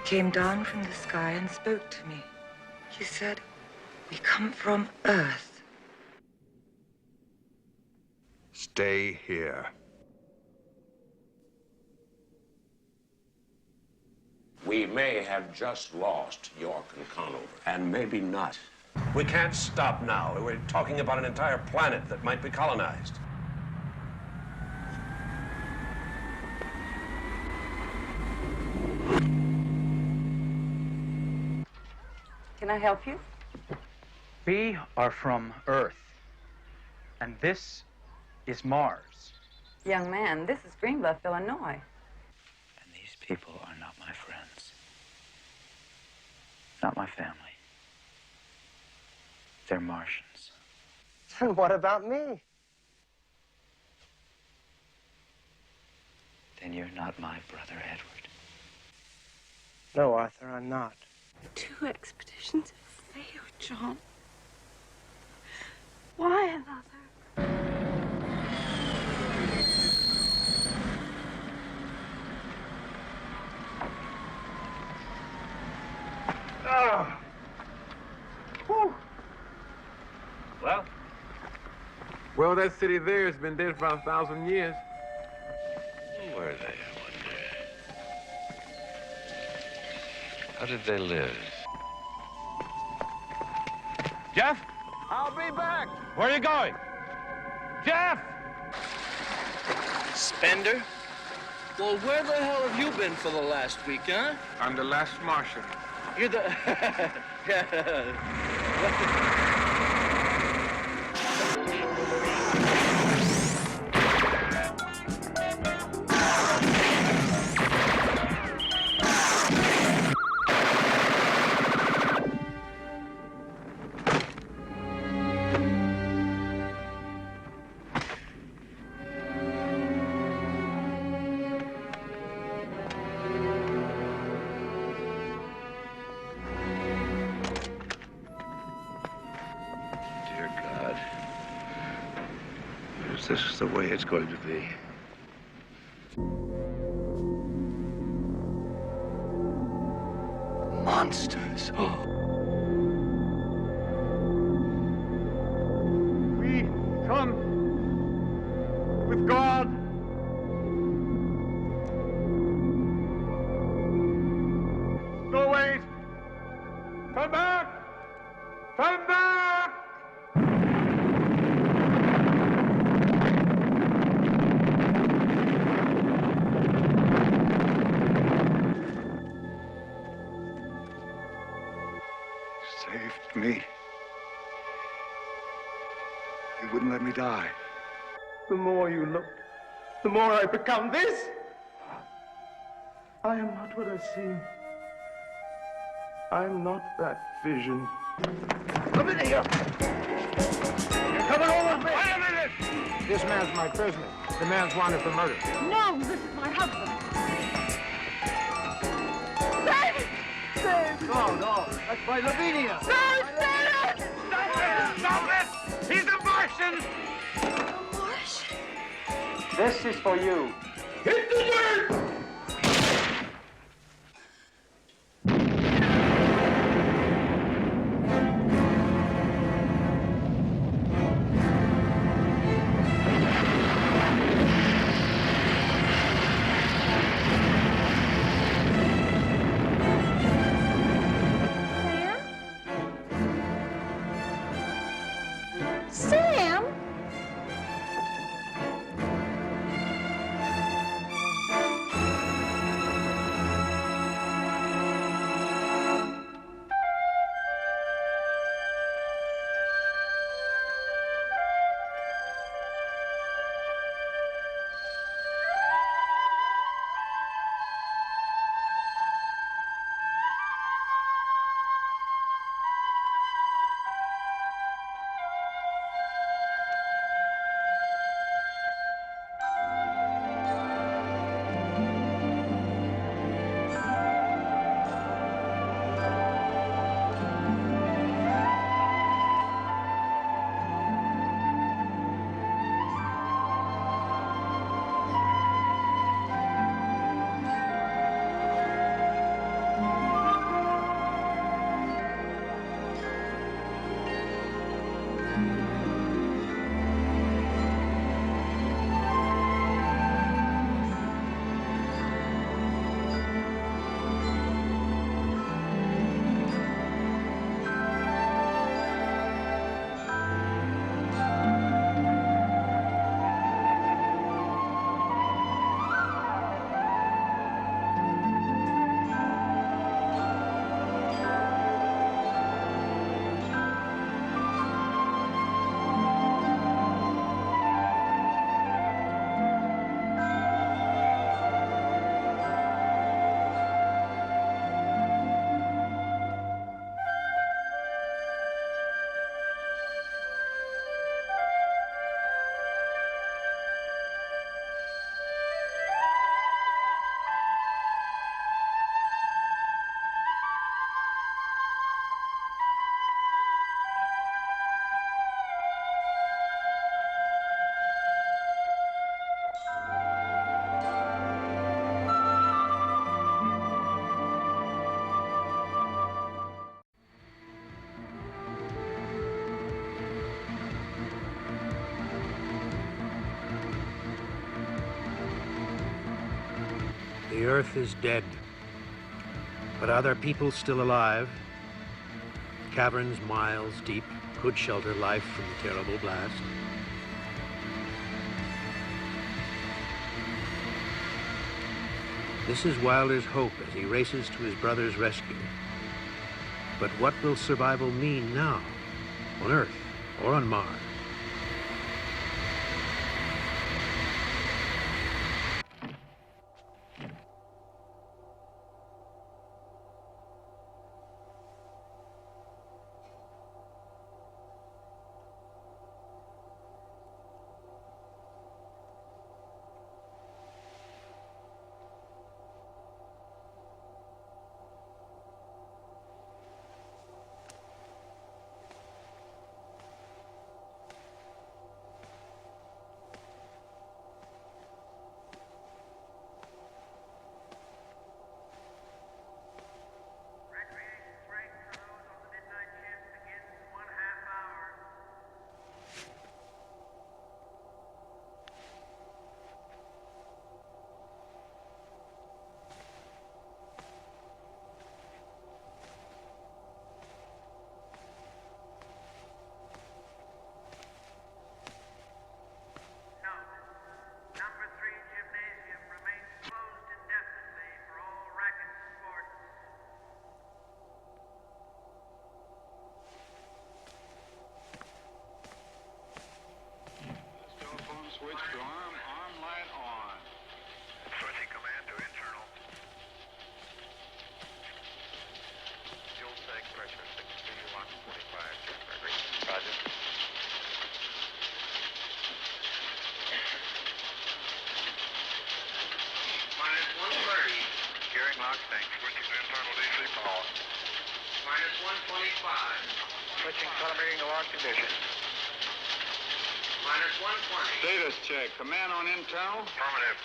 Came down from the sky and spoke to me. He said, "We come from Earth." Stay here. We may have just lost York and Conover. And maybe not. We can't stop now. We're talking about an entire planet that might be colonized. Can I help you? We are from Earth, and this is Mars. Young man, this is Greenbluff, Illinois. And these people are not my friends. Not my family. They're Martians. And what about me? Then you're not my brother, Edward. No, Arthur, I'm not. 2 expeditions have failed, John. Why another? Ah! Whew. Well? Well, that city there has been dead for about 1,000 years. Where are they, I wonder? How did they live? Jeff? I'll be back. Where are you going? Jeff! Spender? Well, where the hell have you been for the last week, huh? I'm the last Martian. You're the... This is the way it's going to be. Monsters. Oh. We come with God. No, wait. Turn back! Turn back! Saved me. You wouldn't let me die. The more you look, the more I become this. I am not what I seem. I'm not that vision. Come in here! You're coming over with me! Wait a minute! This man's my prisoner. The man's wanted for murder. No, this is my husband. No, no, that's my Lavinia. Stop it! Stop it! He's a Martian! A Martian? This is for you. Hit the dirt! Sam? Earth is dead. But are there people still alive? Caverns miles deep could shelter life from the terrible blast. This is Wilder's hope as he races to his brother's rescue. But what will survival mean now, on Earth or on Mars? Switch to arm light on. Switching command to internal. Fuel tank pressure 62 lock 45. Roger. Minus 130. Gearing lock tank. Switching to internal DC power. Minus 125. Switching telemetering to launch condition. Minus 120. Status check. Command on internal. Affirmative.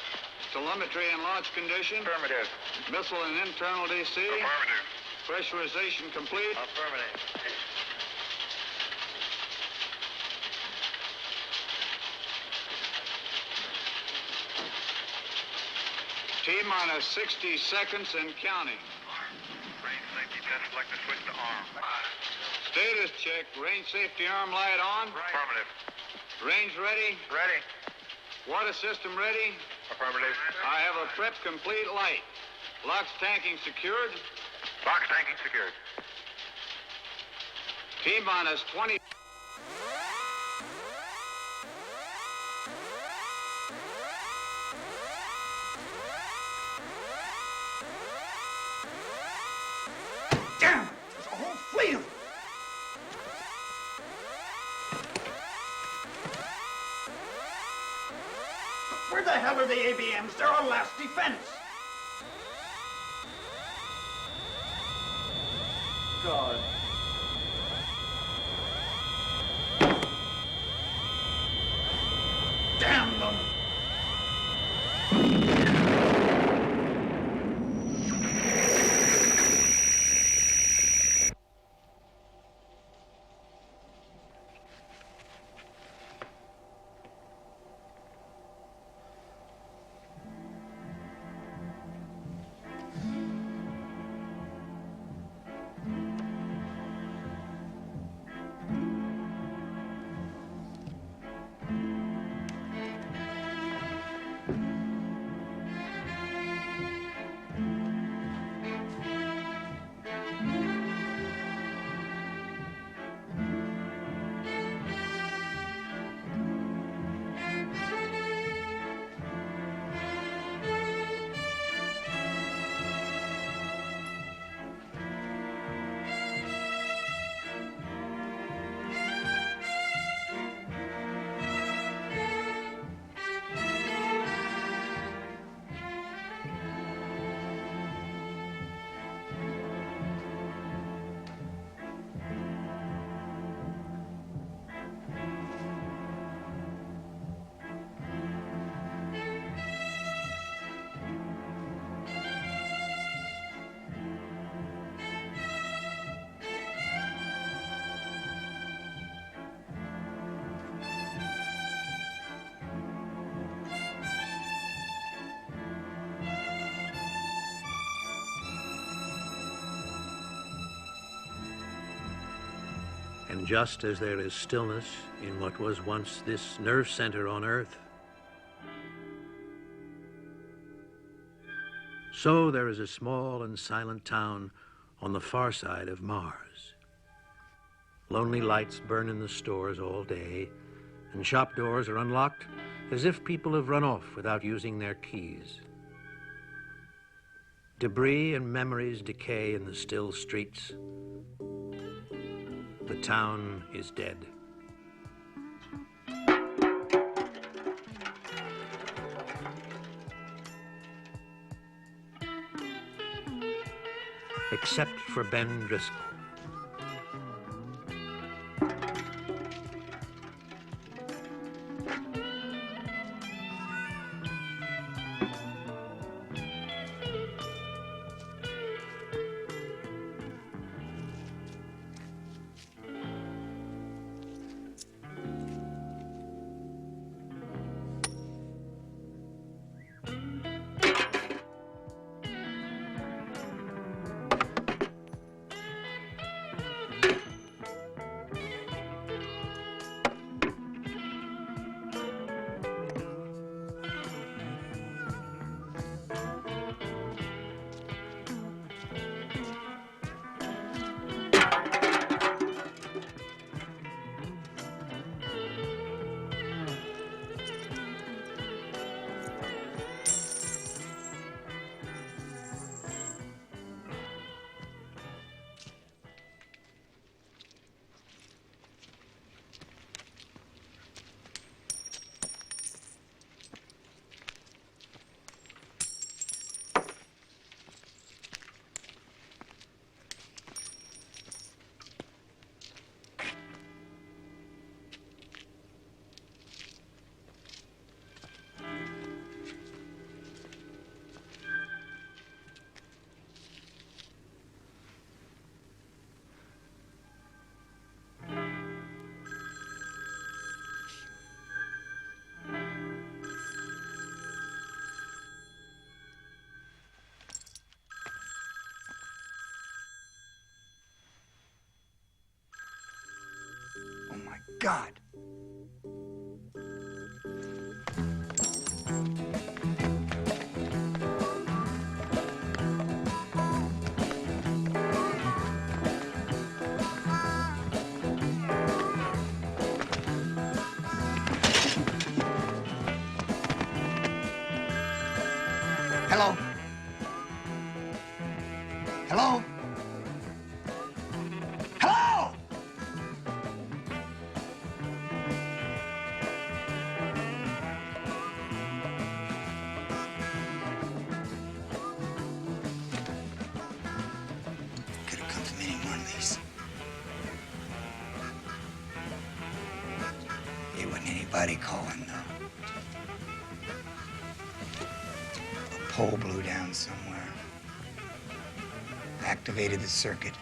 Telemetry and launch condition. Affirmative. Missile and internal DC. Affirmative. Pressurization complete. Affirmative. T-minus 60 seconds and counting. Range safety test selected. Switch to arm. Status check. Range safety arm light on. Affirmative. Range ready? Ready. Water system ready? Affirmative. I have a prep complete light. Locks tanking secured? Locks tanking secured. T-minus 20. Damn! There's a whole fleet of them! Where the hell are the ABMs? They're our last defense! God. Damn them! And just as there is stillness in what was once this nerve center on Earth, so there is a small and silent town on the far side of Mars. Lonely lights burn in the stores all day, and shop doors are unlocked as if people have run off without using their keys. Debris and memories decay in the still streets. The town is dead. Except for Ben Driscoll. God. Hello? Hello? Hello? Could have come from any one of these. It wasn't anybody calling, though. A pole blew down somewhere. Activated the circuit.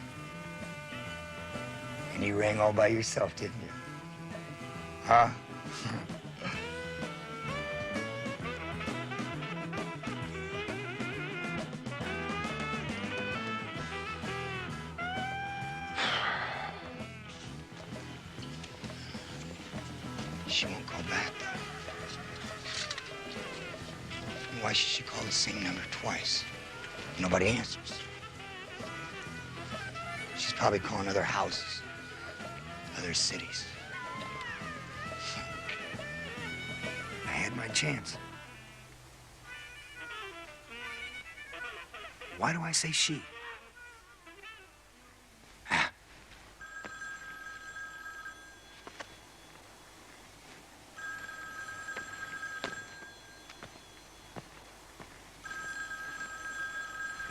And you rang all by yourself, didn't you? Huh? She won't call back, though. Why should she call the same number twice? Nobody answers. She's probably calling other houses, other cities. I had my chance. Why do I say she?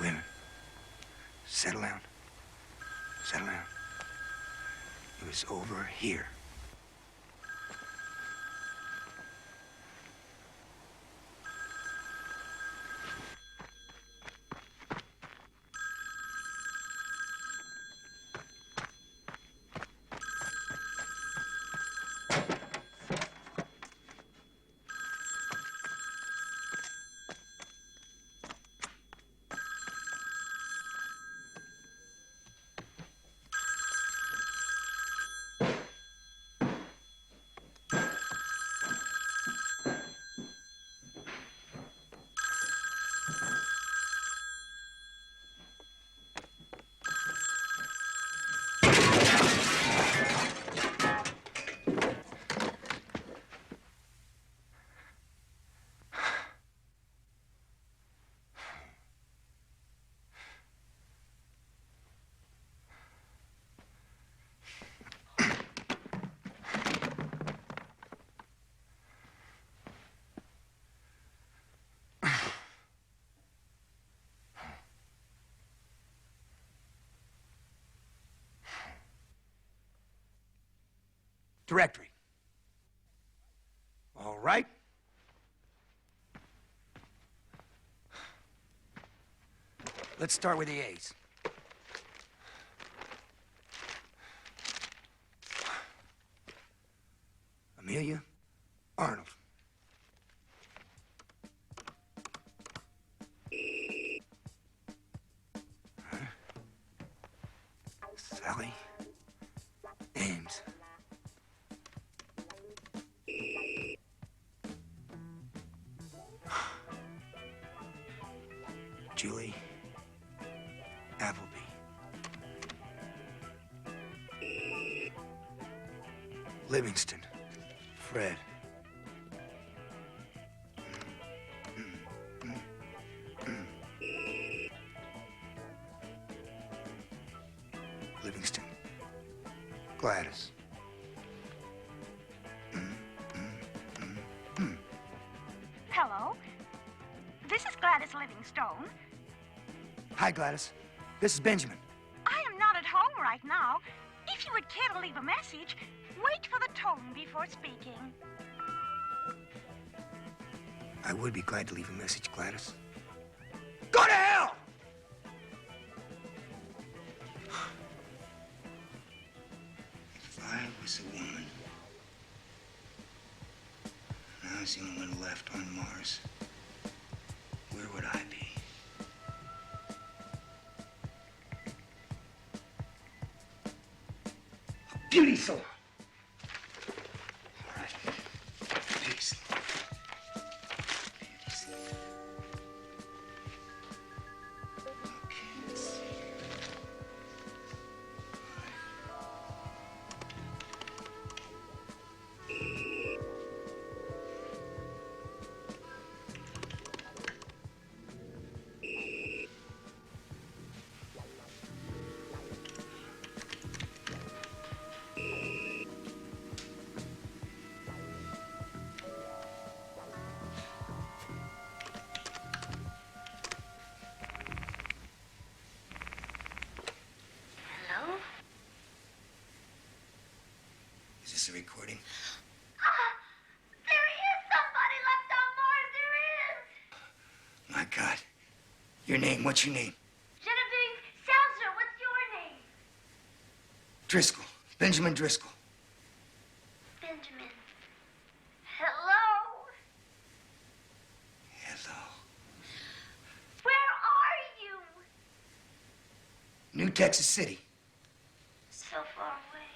Women, settle down. Settle down. It was over here. Directory. All right. Let's start with the A's. Amelia Arnold. Sally Ames. Julie Appleby. Livingston Fred. Livingston Gladys. Hello. This is Gladys Livingstone. Hi, Gladys. This is Benjamin. I am not at home right now. If you would care to leave a message, wait for the tone before speaking. I would be glad to leave a message, Gladys. Go to hell! If I was a woman, and I was the only one left on Mars, where would I be? A beauty salon. All right. Beauty salon. Beauty salon. Okay, let's see. Hello? Is this a recording? There is somebody left on Mars. There is. My God. Your name, what's your name? Genevieve Salzer, what's your name? Driscoll. Benjamin Driscoll. Benjamin. Hello? Hello. Where are you? New Texas City. So far away.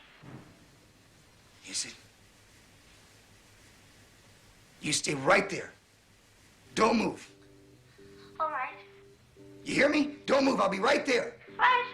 Is it? You stay right there. Don't move. All right. You hear me? Don't move. I'll be right there. Right.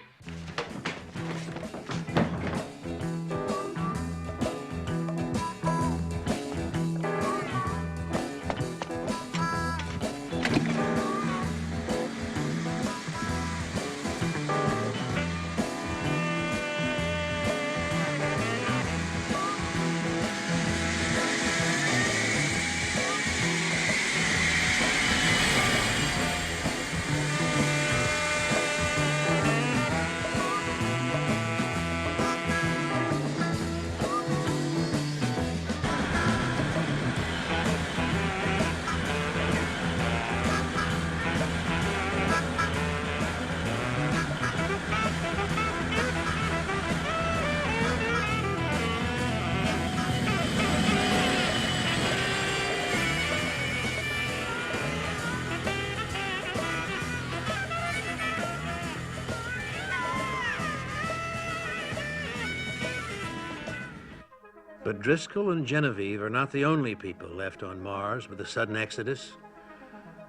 But Driscoll and Genevieve are not the only people left on Mars with the sudden exodus.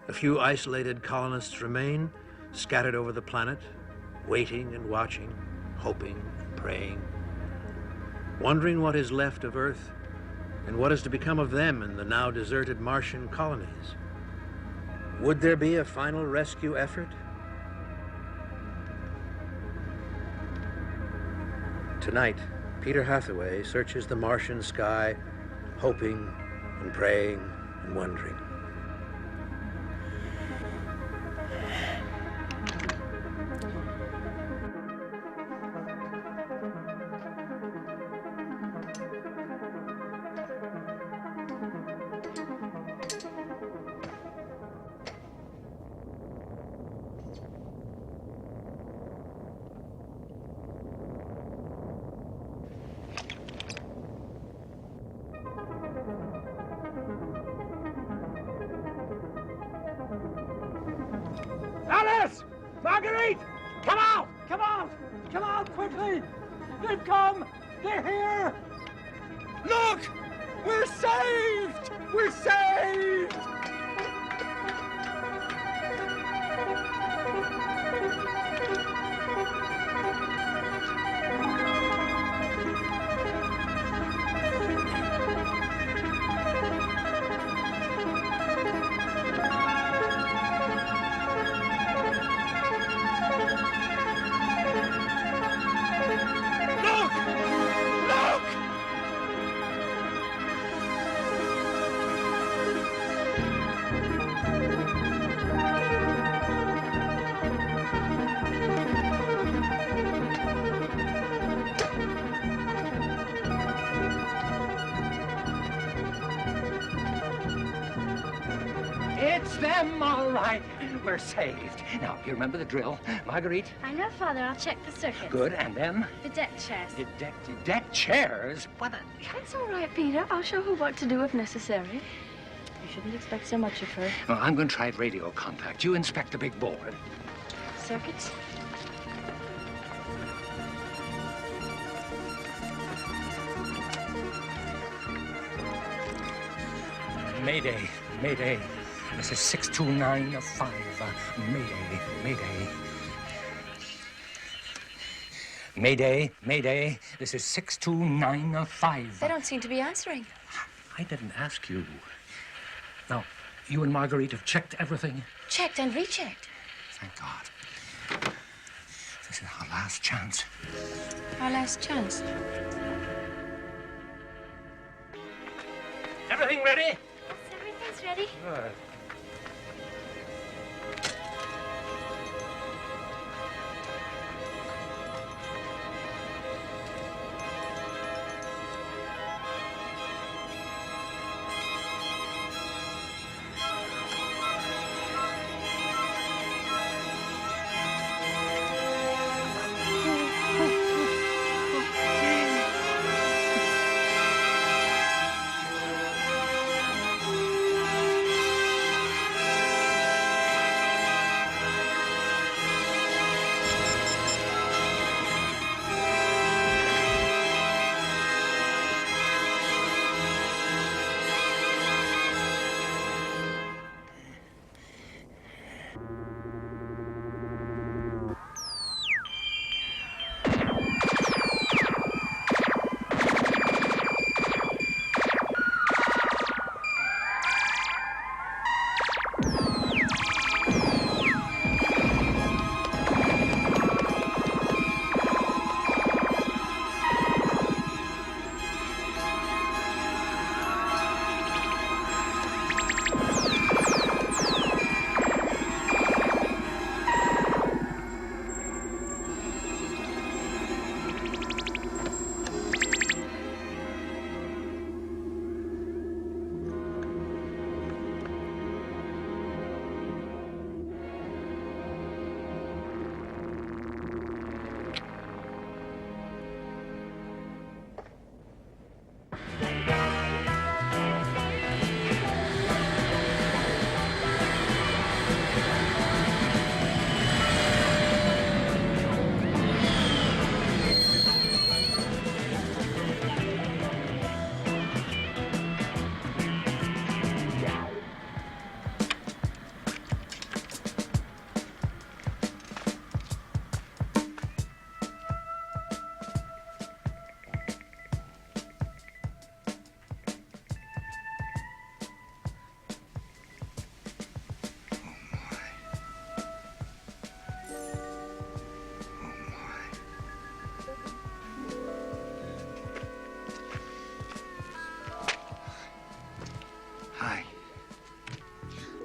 A few isolated colonists remain, scattered over the planet, waiting and watching, hoping, praying, wondering what is left of Earth and what is to become of them in the now deserted Martian colonies. Would there be a final rescue effort? Tonight, Peter Hathaway searches the Martian sky, hoping and praying and wondering. Marguerite! Come out! Come out! Come out quickly! They've come! They're here! Look! We're saved! We're saved! It's them, all right. We're saved. Now, you remember the drill, Marguerite? I know, Father. I'll check the circuits. Good, and them? The deck chairs. The deck chairs? What a... That's all right, Peter. I'll show her what to do if necessary. You shouldn't expect so much of her. Well, I'm going to try radio contact. You inspect the big board. Circuits? Mayday, Mayday. This is 6295. Mayday, Mayday. Mayday, Mayday. This is 6295. They don't seem to be answering. I didn't ask you. Now, you and Marguerite have checked everything? Checked and rechecked. Thank God. This is our last chance. Our last chance. Everything ready? Yes, everything's ready. Good.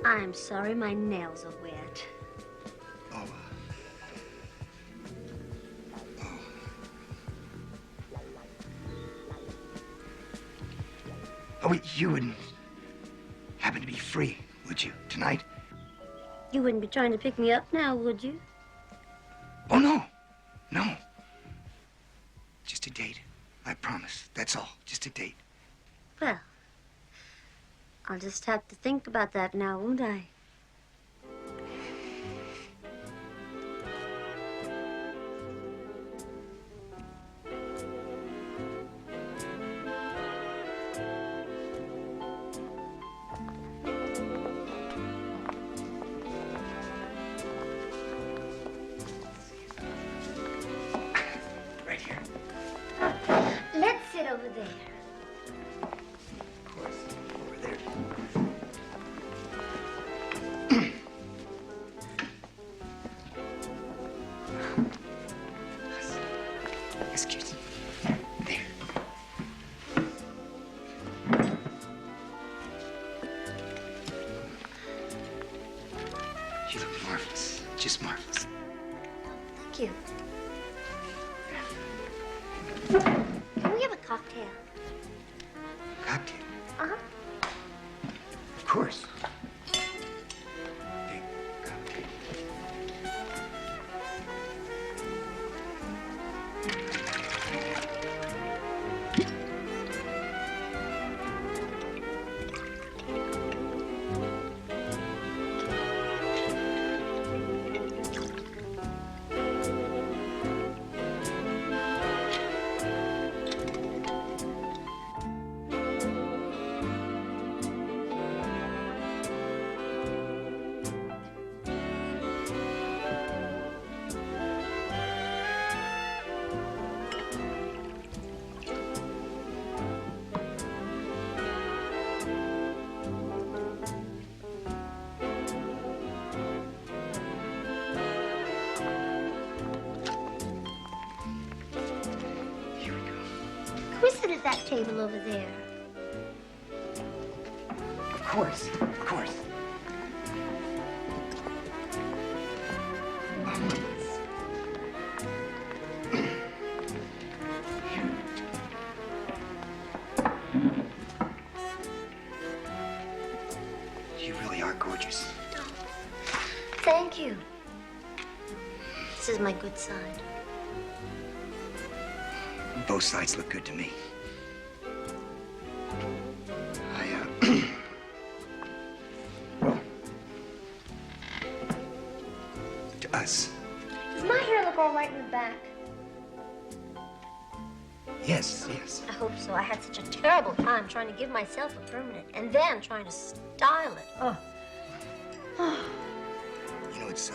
I'm sorry, my nails are wet. Oh, you wouldn't happen to be free, would you, tonight? You wouldn't be trying to pick me up now, would you? Oh, no. No. Just a date. I promise. That's all. Just a date. Well, I'll just have to think about that now, won't I? You look marvelous. Just marvelous. Thank you. Can we have a cocktail? Cocktail? Uh-huh. Of course. Can we sit at that table over there? Of course. Of course. You really are gorgeous. Thank you. This is my good side. Both sides look good to me. Well, to us. Does my hair look all right in the back? Yes, yes. I hope so. I had such a terrible time trying to give myself a permanent and then trying to style it. Oh. You know, it's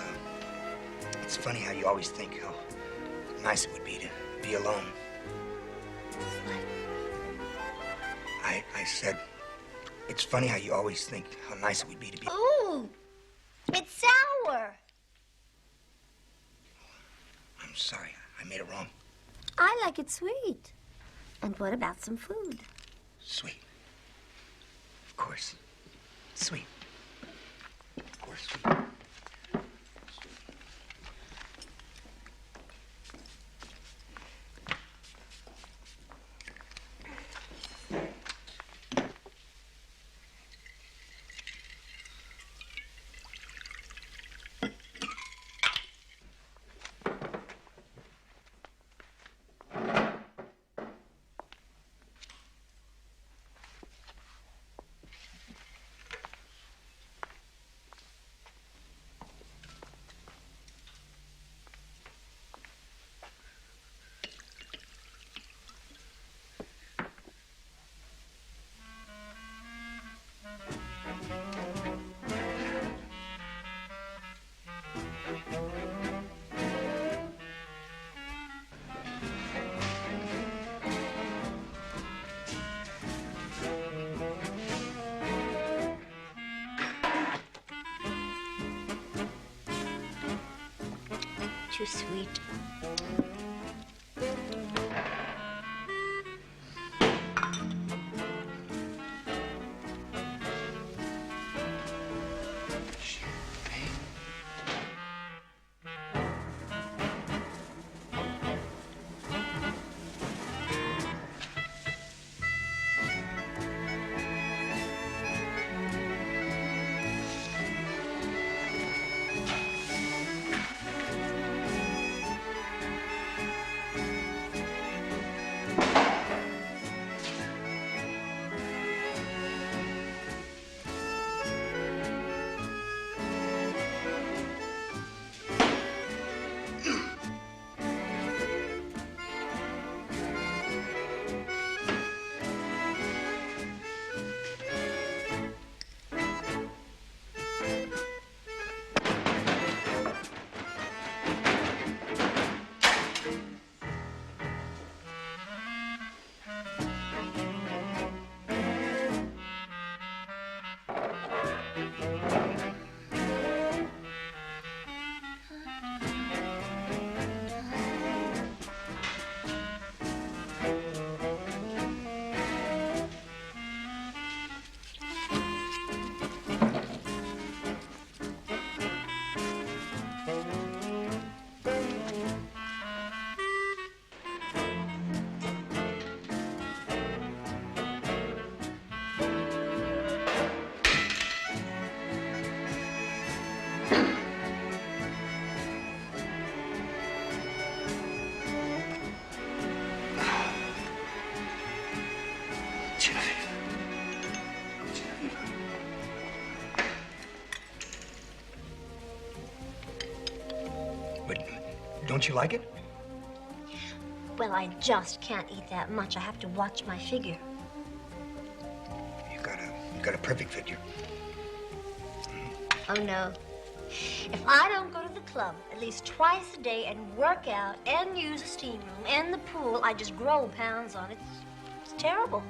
funny how you always think how nice it would be to be alone. I said, it's funny how you always think how nice it would be to be... Ooh, it's sour. I'm sorry, I made it wrong. I like it sweet. And what about some food? Sweet. Of course. Sweet. Of course. Too sweet. Don't you like it? Well, I just can't eat that much. I have to watch my figure. You got a perfect figure. Oh, no. If I don't go to the club at least twice a day and work out and use the steam room and the pool, I just grow pounds on it. It's terrible.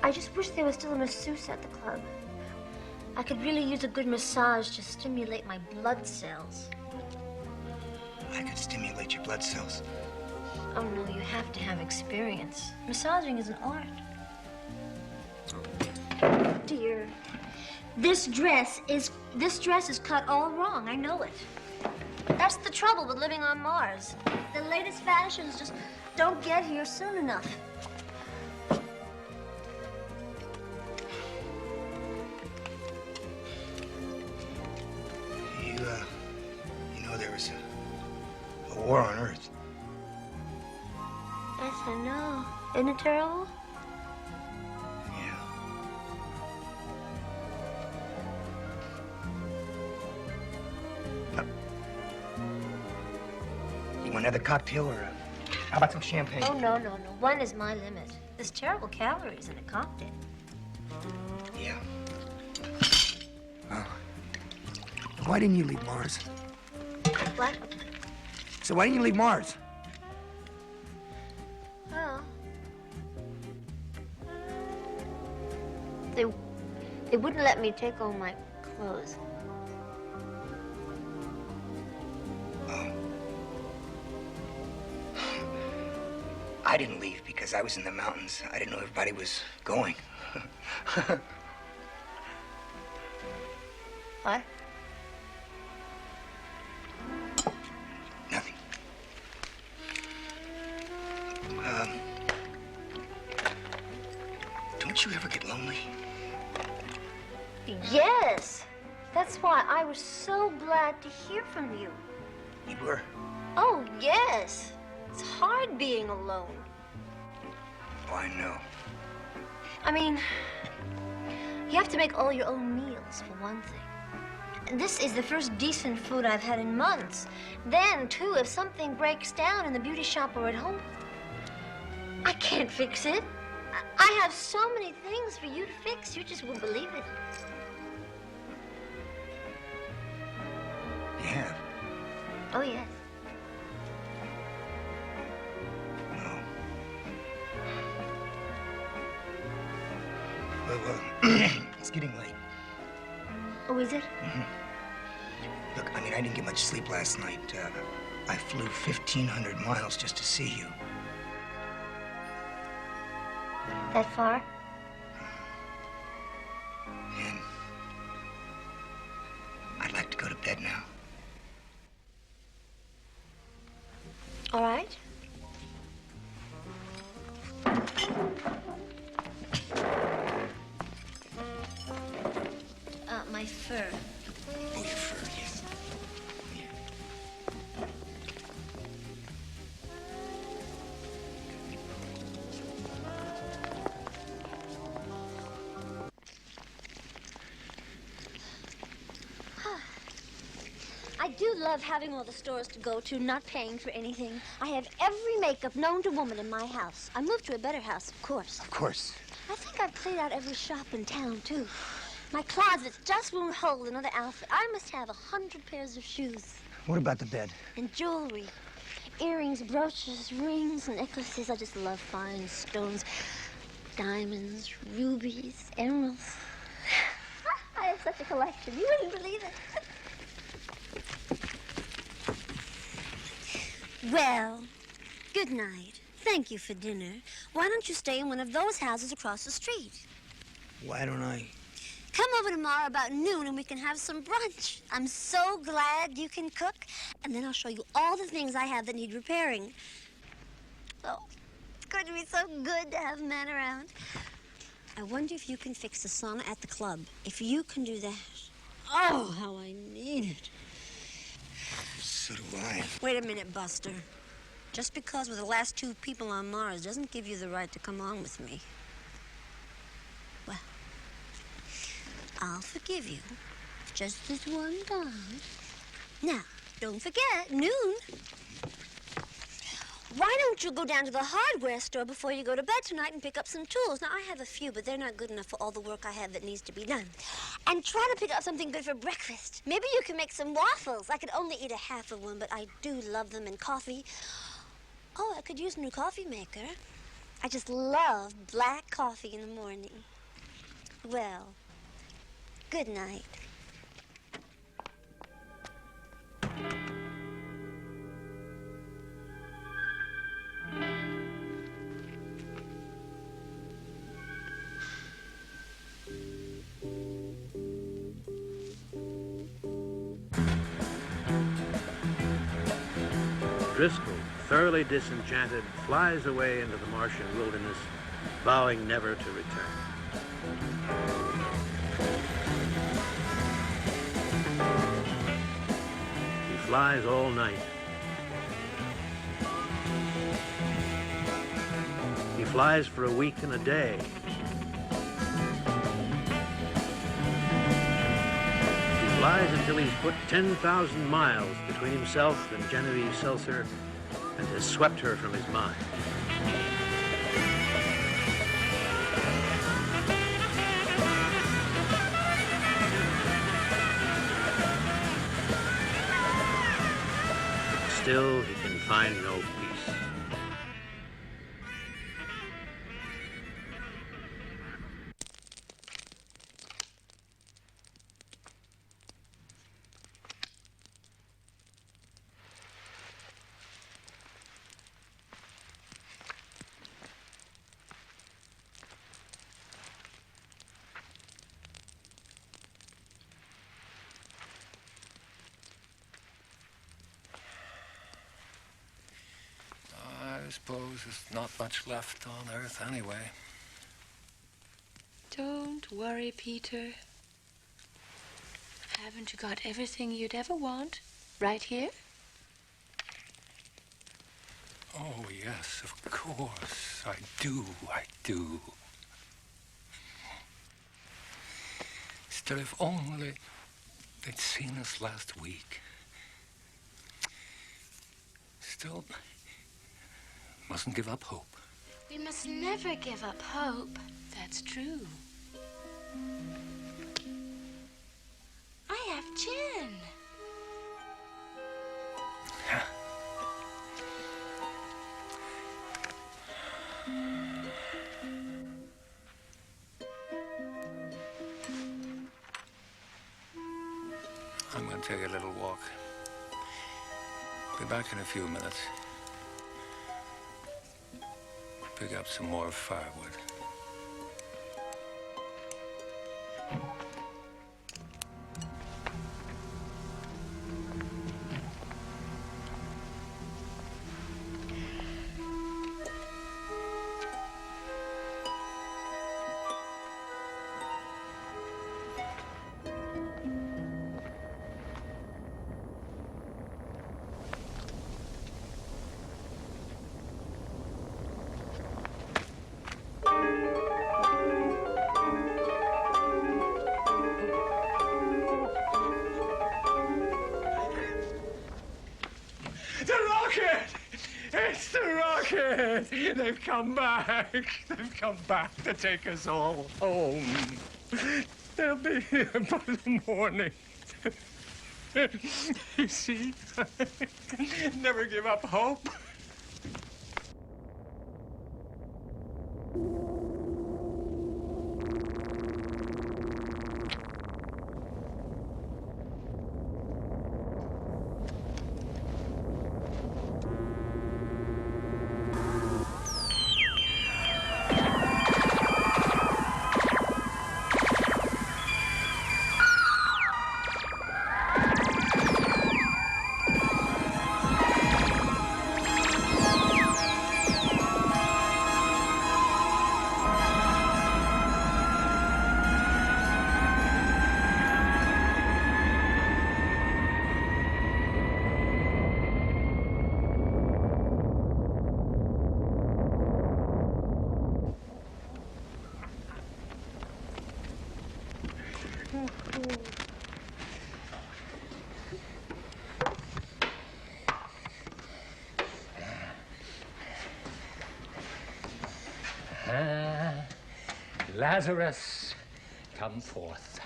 I just wish there was still a masseuse at the club. I could really use a good massage to stimulate my blood cells. I could stimulate your blood cells. Oh, no, you have to have experience. Massaging is an art. Dear, this dress is cut all wrong. I know it. That's the trouble with living on Mars. The latest fashions just don't get here soon enough. You know there was a war on Earth. Yes, I know. Isn't it terrible? You want another cocktail or how about some champagne? Oh, no, no, no. One is my limit. There's terrible calories in a cocktail. Yeah. Oh. Why didn't you leave Mars? What? So why didn't you leave Mars? Well, they wouldn't let me take all my clothes. Oh. I didn't leave because I was in the mountains. I didn't know everybody was going. What? Nothing. Don't you ever get lonely? Yes. That's why I was so glad to hear from you. You were? Oh, yes. It's hard being alone. Oh, I know. I mean, you have to make all your own meals, for one thing. And this is the first decent food I've had in months. Then, too, if something breaks down in the beauty shop or at home, I can't fix it. I have so many things for you to fix, you just wouldn't believe it. You have? Oh, yes. No. Well, it's getting late. Oh, is it? Mm-hmm. Look, I mean, I didn't get much sleep last night. I flew 1,500 miles just to see you. That far? And I'd like to go to bed now. All right. My fur. Oh, your fur, yes. Yeah. I do love having all the stores to go to, not paying for anything. I have every makeup known to woman in my house. I moved to a better house, of course. Of course. I think I've cleared out every shop in town, too. My closets just won't hold another outfit. I must have 100 pairs of shoes. What about the bed? And jewelry. Earrings, brooches, rings, necklaces. I just love fine stones. Diamonds, rubies, emeralds. I have such a collection. You wouldn't believe it. Well, good night. Thank you for dinner. Why don't you stay in one of those houses across the street? Why don't I? Come over tomorrow about noon and we can have some brunch. I'm so glad you can cook. And then I'll show you all the things I have that need repairing. Oh, it's going to be so good to have a man around. I wonder if you can fix the sauna at the club. If you can do that, oh, how I need it. So do I. Wait a minute, Buster. Just because we're the last two people on Mars doesn't give you the right to come on with me. Well, I'll forgive you. Just this one time. Now, Don't forget, noon. Why don't you go down to the hardware store before you go to bed tonight and pick up some tools? Now, I have a few, but they're not good enough for all the work I have that needs to be done. And try to pick up something good for breakfast. Maybe you can make some waffles. I could only eat a half of one, but I do love them, and coffee. Oh, I could use a new coffee maker. I just love black coffee in the morning. Well, good night. Driscoll, thoroughly disenchanted, flies away into the Martian wilderness, vowing never to return. He flies all night. He flies for a week and a day. He flies until he's put 10,000 miles between himself and Genevieve Seltzer and has swept her from his mind. Still, he can find no peace. I suppose there's not much left on Earth anyway. Don't worry, Peter. Haven't you got everything you'd ever want right here? Oh, yes, of course. I do. Still, if only they'd seen us last week. Still, mustn't give up hope. We must never give up hope. That's true. I have gin. I'm going to take a little walk. Be back in a few minutes. Pick up some more firewood. It's the rocket! They've come back. They've come back to take us all home. They'll be here by the morning. You see? Never give up hope. Lazarus, come forth.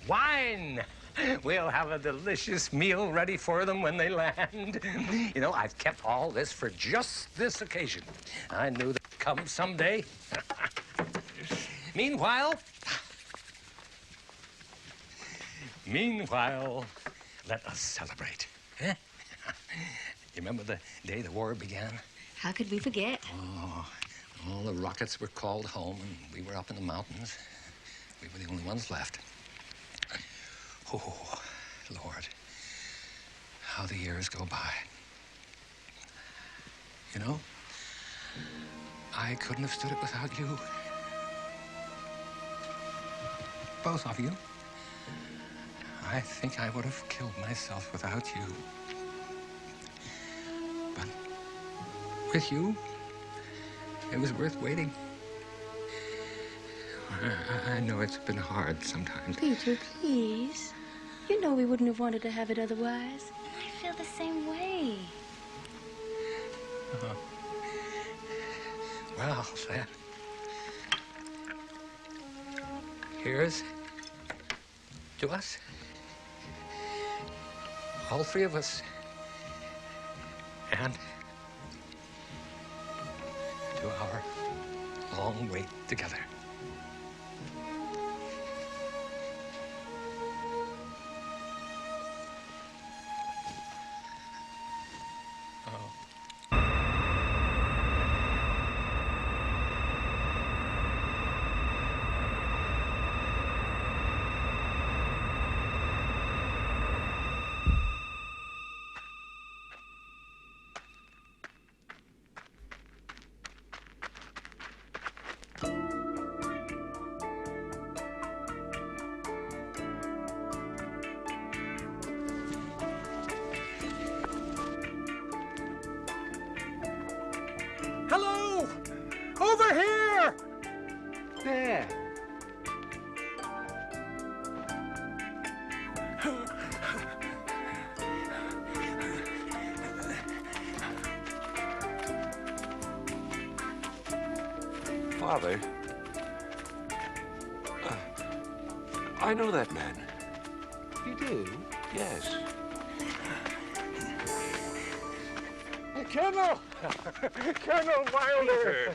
Wine! We'll have a delicious meal ready for them when they land. You know, I've kept all this for just this occasion. I knew they'd come someday. Meanwhile, let us celebrate. Eh? You remember the day the war began? How could we forget? Oh, all the rockets were called home, and we were up in the mountains. We were the only ones left. Oh, Lord, how the years go by. You know, I couldn't have stood it without you. Both of you. I think I would have killed myself without you. But with you, it was worth waiting. I know it's been hard sometimes. Peter, please. You know we wouldn't have wanted to have it otherwise. I feel the same way. Well, then, here's to us. All three of us. And to our long wait together. Hello! Over here! There. Father, I know that man. You do? Yes. Colonel! Colonel Wilder!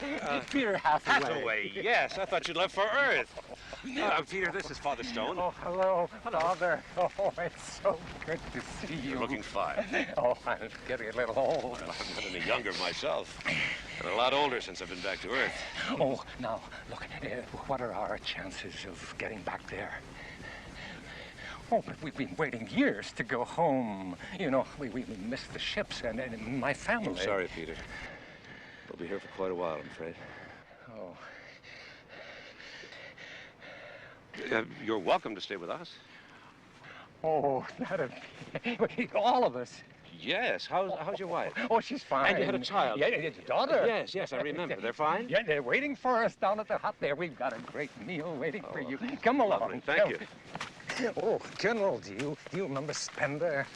Peter Hathaway, yes. I thought you'd left for Earth. Peter, this is Father Stone. Oh, hello, Father. Oh, it's so good to see you. You're looking fine. Oh, I'm getting a little old. Well, I haven't gotten any younger myself. And a lot older since I've been back to Earth. Oh, now, look, what are our chances of getting back there? Oh, but we've been waiting years to go home. You know, we missed the ships and my family. I'm sorry, Peter. We'll be here for quite a while, I'm afraid. Oh. You're welcome to stay with us. Oh, that'd be all of us. Yes. How's your wife? Oh, she's fine. And you had a child. Yeah, your daughter. Yes, I remember. They're fine? Yeah, they're waiting for us down at the hut there. We've got a great meal waiting for you. Come along. Lovely. Thank you. Oh, General, do you remember Spender?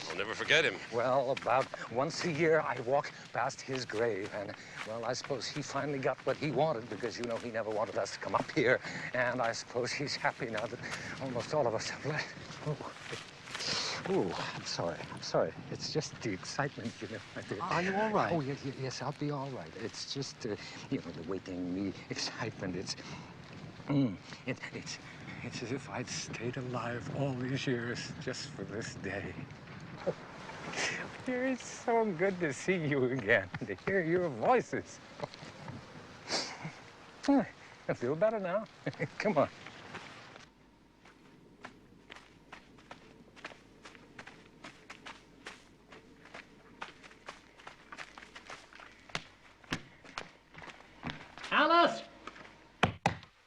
I'll never forget him. Well, about once a year, I walk past his grave, and, well, I suppose he finally got what he wanted, because, you know, he never wanted us to come up here, and I suppose he's happy now that almost all of us have left. Oh, I'm sorry. It's just the excitement, you know. Are you all right? Oh, yes, I'll be all right. It's just, you know, the waiting, the excitement. It's as if I'd stayed alive all these years just for this day. It's so good to see you again, to hear your voices. I feel better now. Come on. Alice!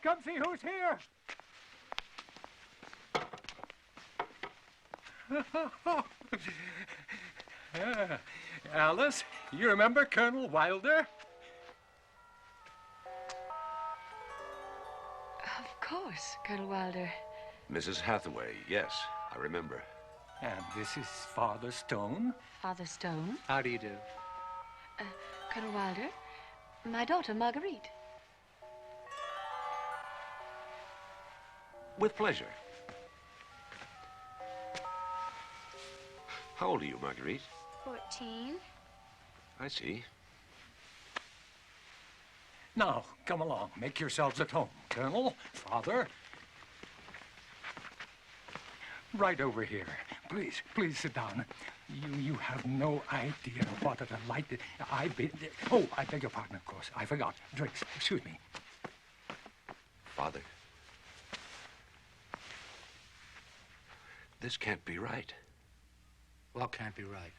Come see who's here. Alice, you remember Colonel Wilder? Of course, Colonel Wilder. Mrs. Hathaway, yes, I remember. And this is Father Stone. Father Stone. How do you do? Colonel Wilder, my daughter, Marguerite. With pleasure. How old are you, Marguerite? 14. I see. Now, come along. Make yourselves at home. Colonel, Father. Right over here. Please, please sit down. You have no idea what a delight I beg your pardon, of course. I forgot. Drinks. Excuse me. Father. This can't be right. What can't be right?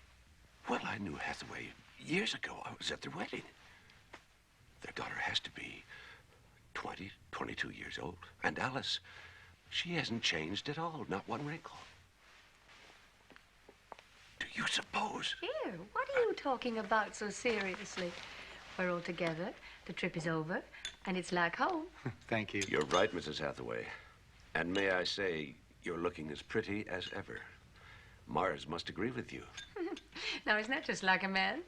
Well, I knew Hathaway years ago. I was at their wedding. Their daughter has to be 20, 22 years old. And Alice, she hasn't changed at all, not one wrinkle. Do you suppose? Here, what are you talking about so seriously? We're all together, the trip is over, and it's like home. Thank you. You're right, Mrs. Hathaway. And may I say, you're looking as pretty as ever. Mars must agree with you. Now, isn't that just like a man?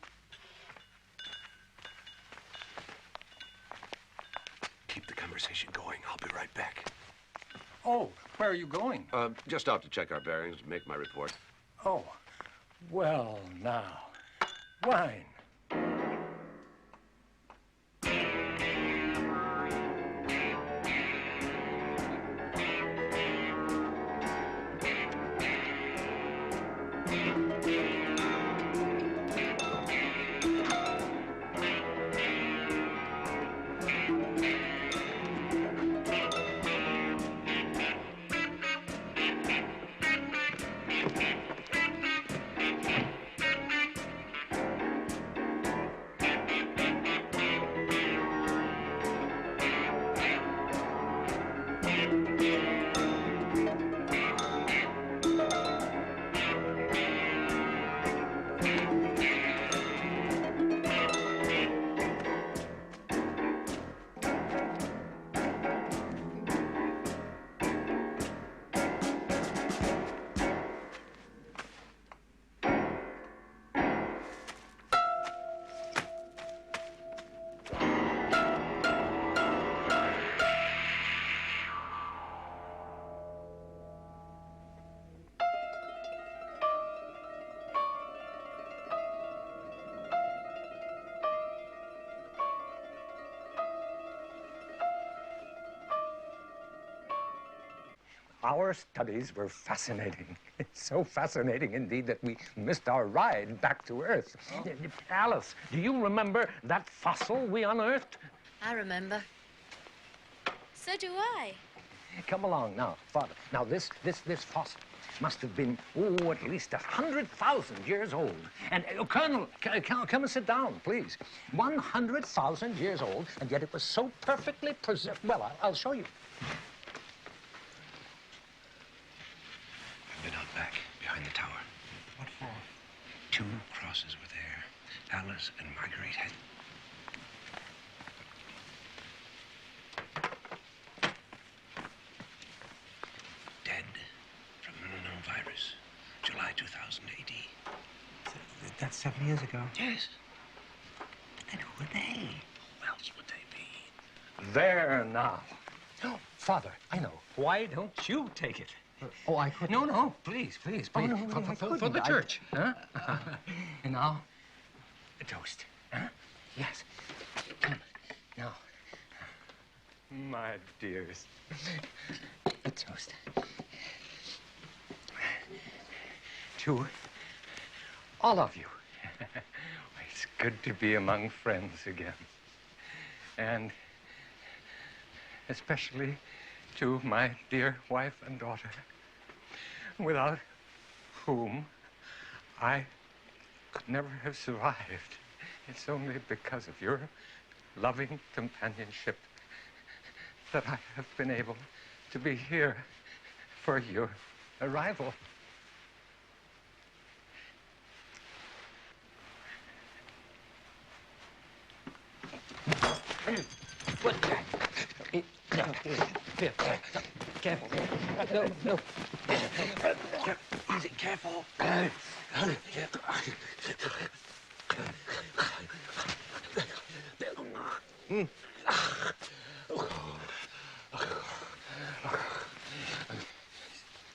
Keep the conversation going. I'll be right back. Oh, where are you going? Just out to check our bearings and make my report. Oh, well, now. Wine. Our studies were fascinating. So fascinating indeed that we missed our ride back to Earth. Oh. Alice, do you remember that fossil we unearthed? I remember. So do I. Come along now, Father. Now, this fossil must have been, at least 100,000 years old. And, Colonel, come and sit down, please. 100,000 years old, and yet it was so perfectly preserved. Well, I'll show you. I've been out back, behind the tower. What for? 2 crosses were there. Alice and Marguerite had... dead from an unknown virus. July 2000 AD. That's 7 years ago? Yes. And who are they? Who else would they be? There now. Oh, Father, I know. Why don't you take it? Oh, I couldn't. No, please. Oh, no, for the church. Huh? And now, a toast. Huh? Yes. Come. Now. My dears. A toast. To all of you. It's good to be among friends again. And especially to my dear wife and daughter, without whom I could never have survived. It's only because of your loving companionship that I have been able to be here for your arrival. Here, careful. No. Easy, careful.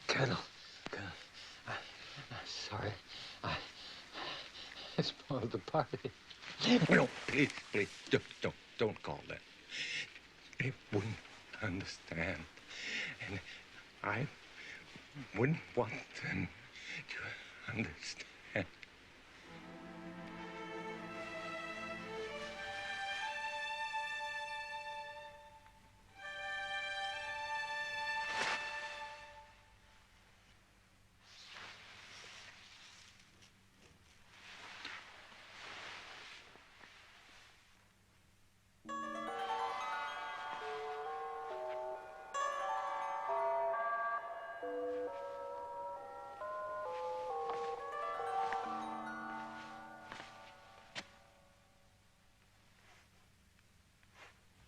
Colonel, I'm sorry. I spoiled the party. No, please, don't call them. They wouldn't understand. And I wouldn't want them to understand.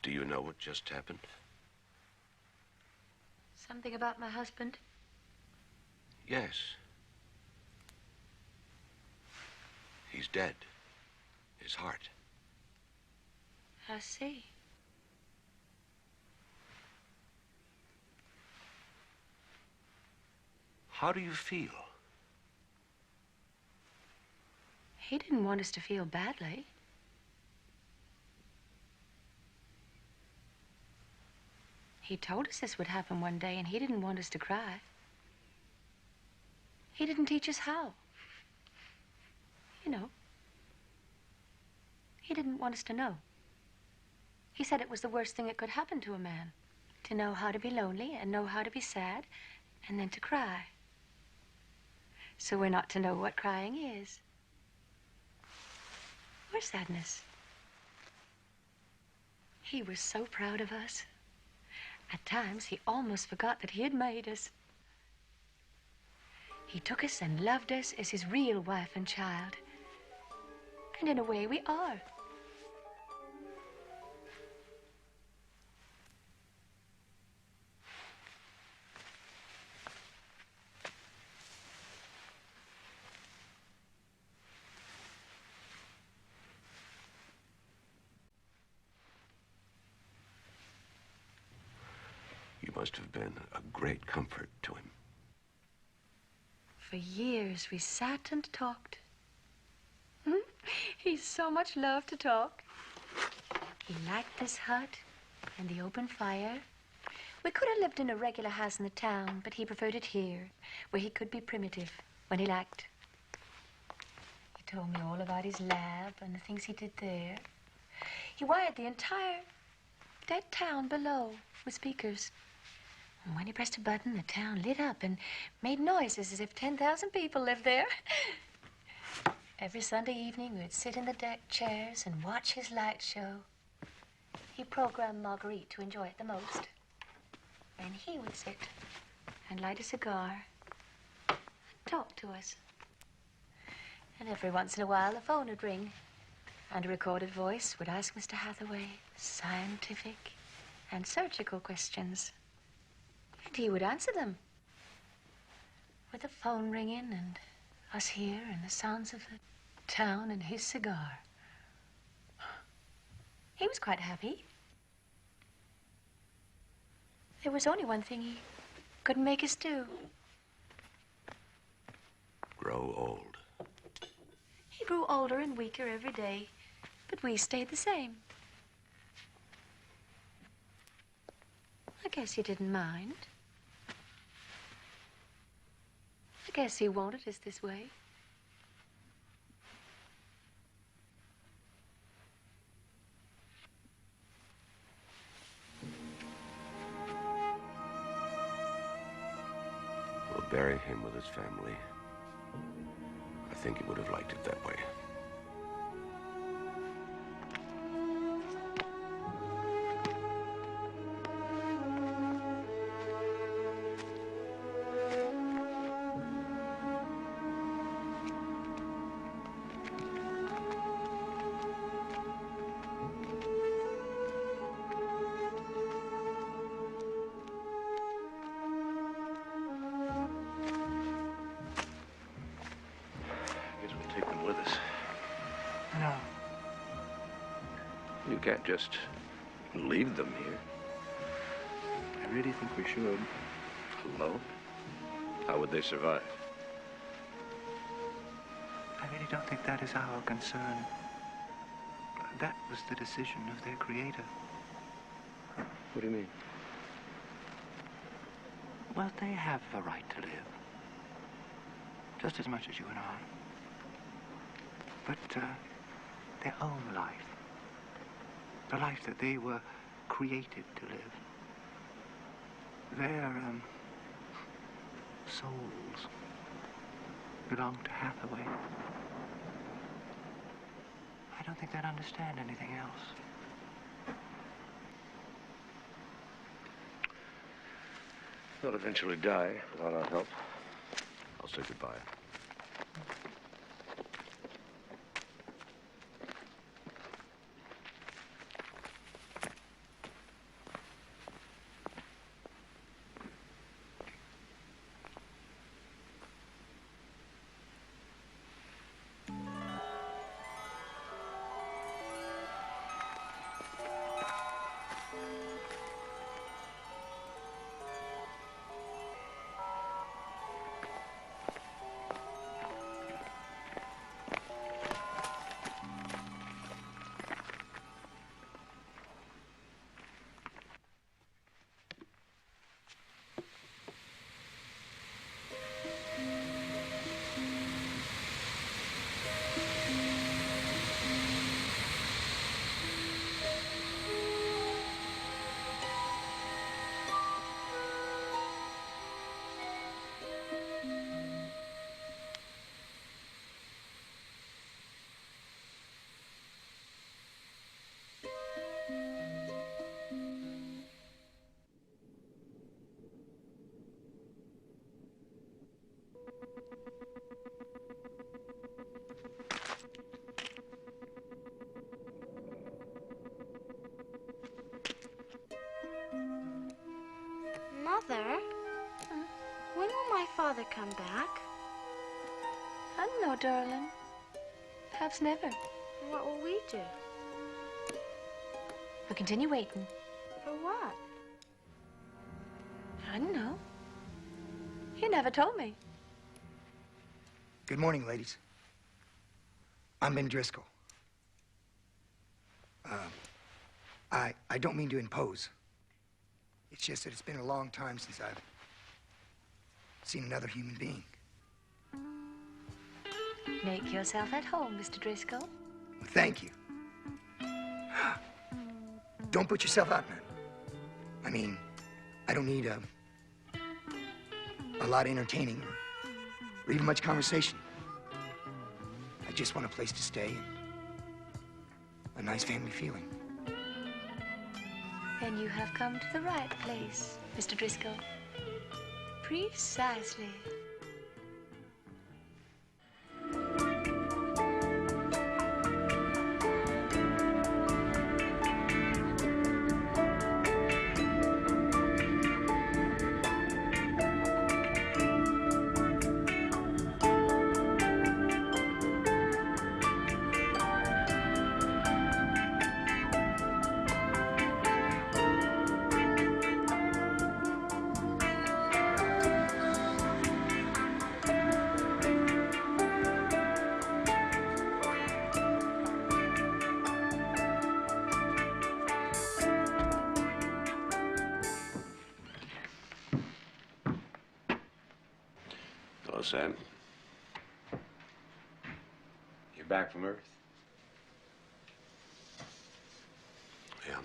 Do you know what just happened? Something about my husband? Yes. He's dead. His heart. I see. How do you feel? He didn't want us to feel badly. He told us this would happen one day, and he didn't want us to cry. He didn't teach us how. You know. He didn't want us to know. He said it was the worst thing that could happen to a man. To know how to be lonely and know how to be sad, and then to cry. So we're not to know what crying is. Or sadness. He was so proud of us. At times, he almost forgot that he had made us. He took us and loved us as his real wife and child. And in a way, we are. You must have been a great comfort to him. For years, we sat and talked. He so much loved to talk. He liked this hut and the open fire. We could have lived in a regular house in the town, but he preferred it here, where he could be primitive when he liked. He told me all about his lab and the things he did there. He wired the entire dead town below with speakers. And when he pressed a button, the town lit up and made noises as if 10,000 people lived there. Every Sunday evening, we would sit in the deck chairs and watch his light show. He programmed Marguerite to enjoy it the most. And he would sit and light a cigar and talk to us. And every once in a while, the phone would ring, and a recorded voice would ask Mr. Hathaway scientific and surgical questions. And he would answer them. With the phone ringing and us here and the sounds of the town and his cigar. He was quite happy. There was only one thing he couldn't make us do. Grow old. He grew older and weaker every day, but we stayed the same. I guess he didn't mind. I guess he wanted us this way. We'll bury him with his family. I think he would have liked it that way. can't just leave them here. I really think we should. Alone? How would they survive? I really don't think that is our concern. That was the decision of their creator. What do you mean? Well, they have a right to live. Just as much as you and I. But their own life. The life that they were created to live. Their souls belong to Hathaway. I don't think they'd understand anything else. They'll eventually die without our help. I'll say goodbye. Mother, when will my father come back? I don't know, darling. Perhaps never. What will we do? We'll continue waiting. For what? I don't know. You never told me. Good morning, ladies. I'm Ben Driscoll. I don't mean to impose. It's just that it's been a long time since I've seen another human being. Make yourself at home, Mr. Driscoll. Well, thank you. Don't put yourself out, man. I mean, I don't need a lot of entertaining or even much conversation. I just want a place to stay and a nice family feeling. Then you have come to the right place, Mr. Driscoll. Precisely. Hello, Sam. You're back from Earth? Yeah.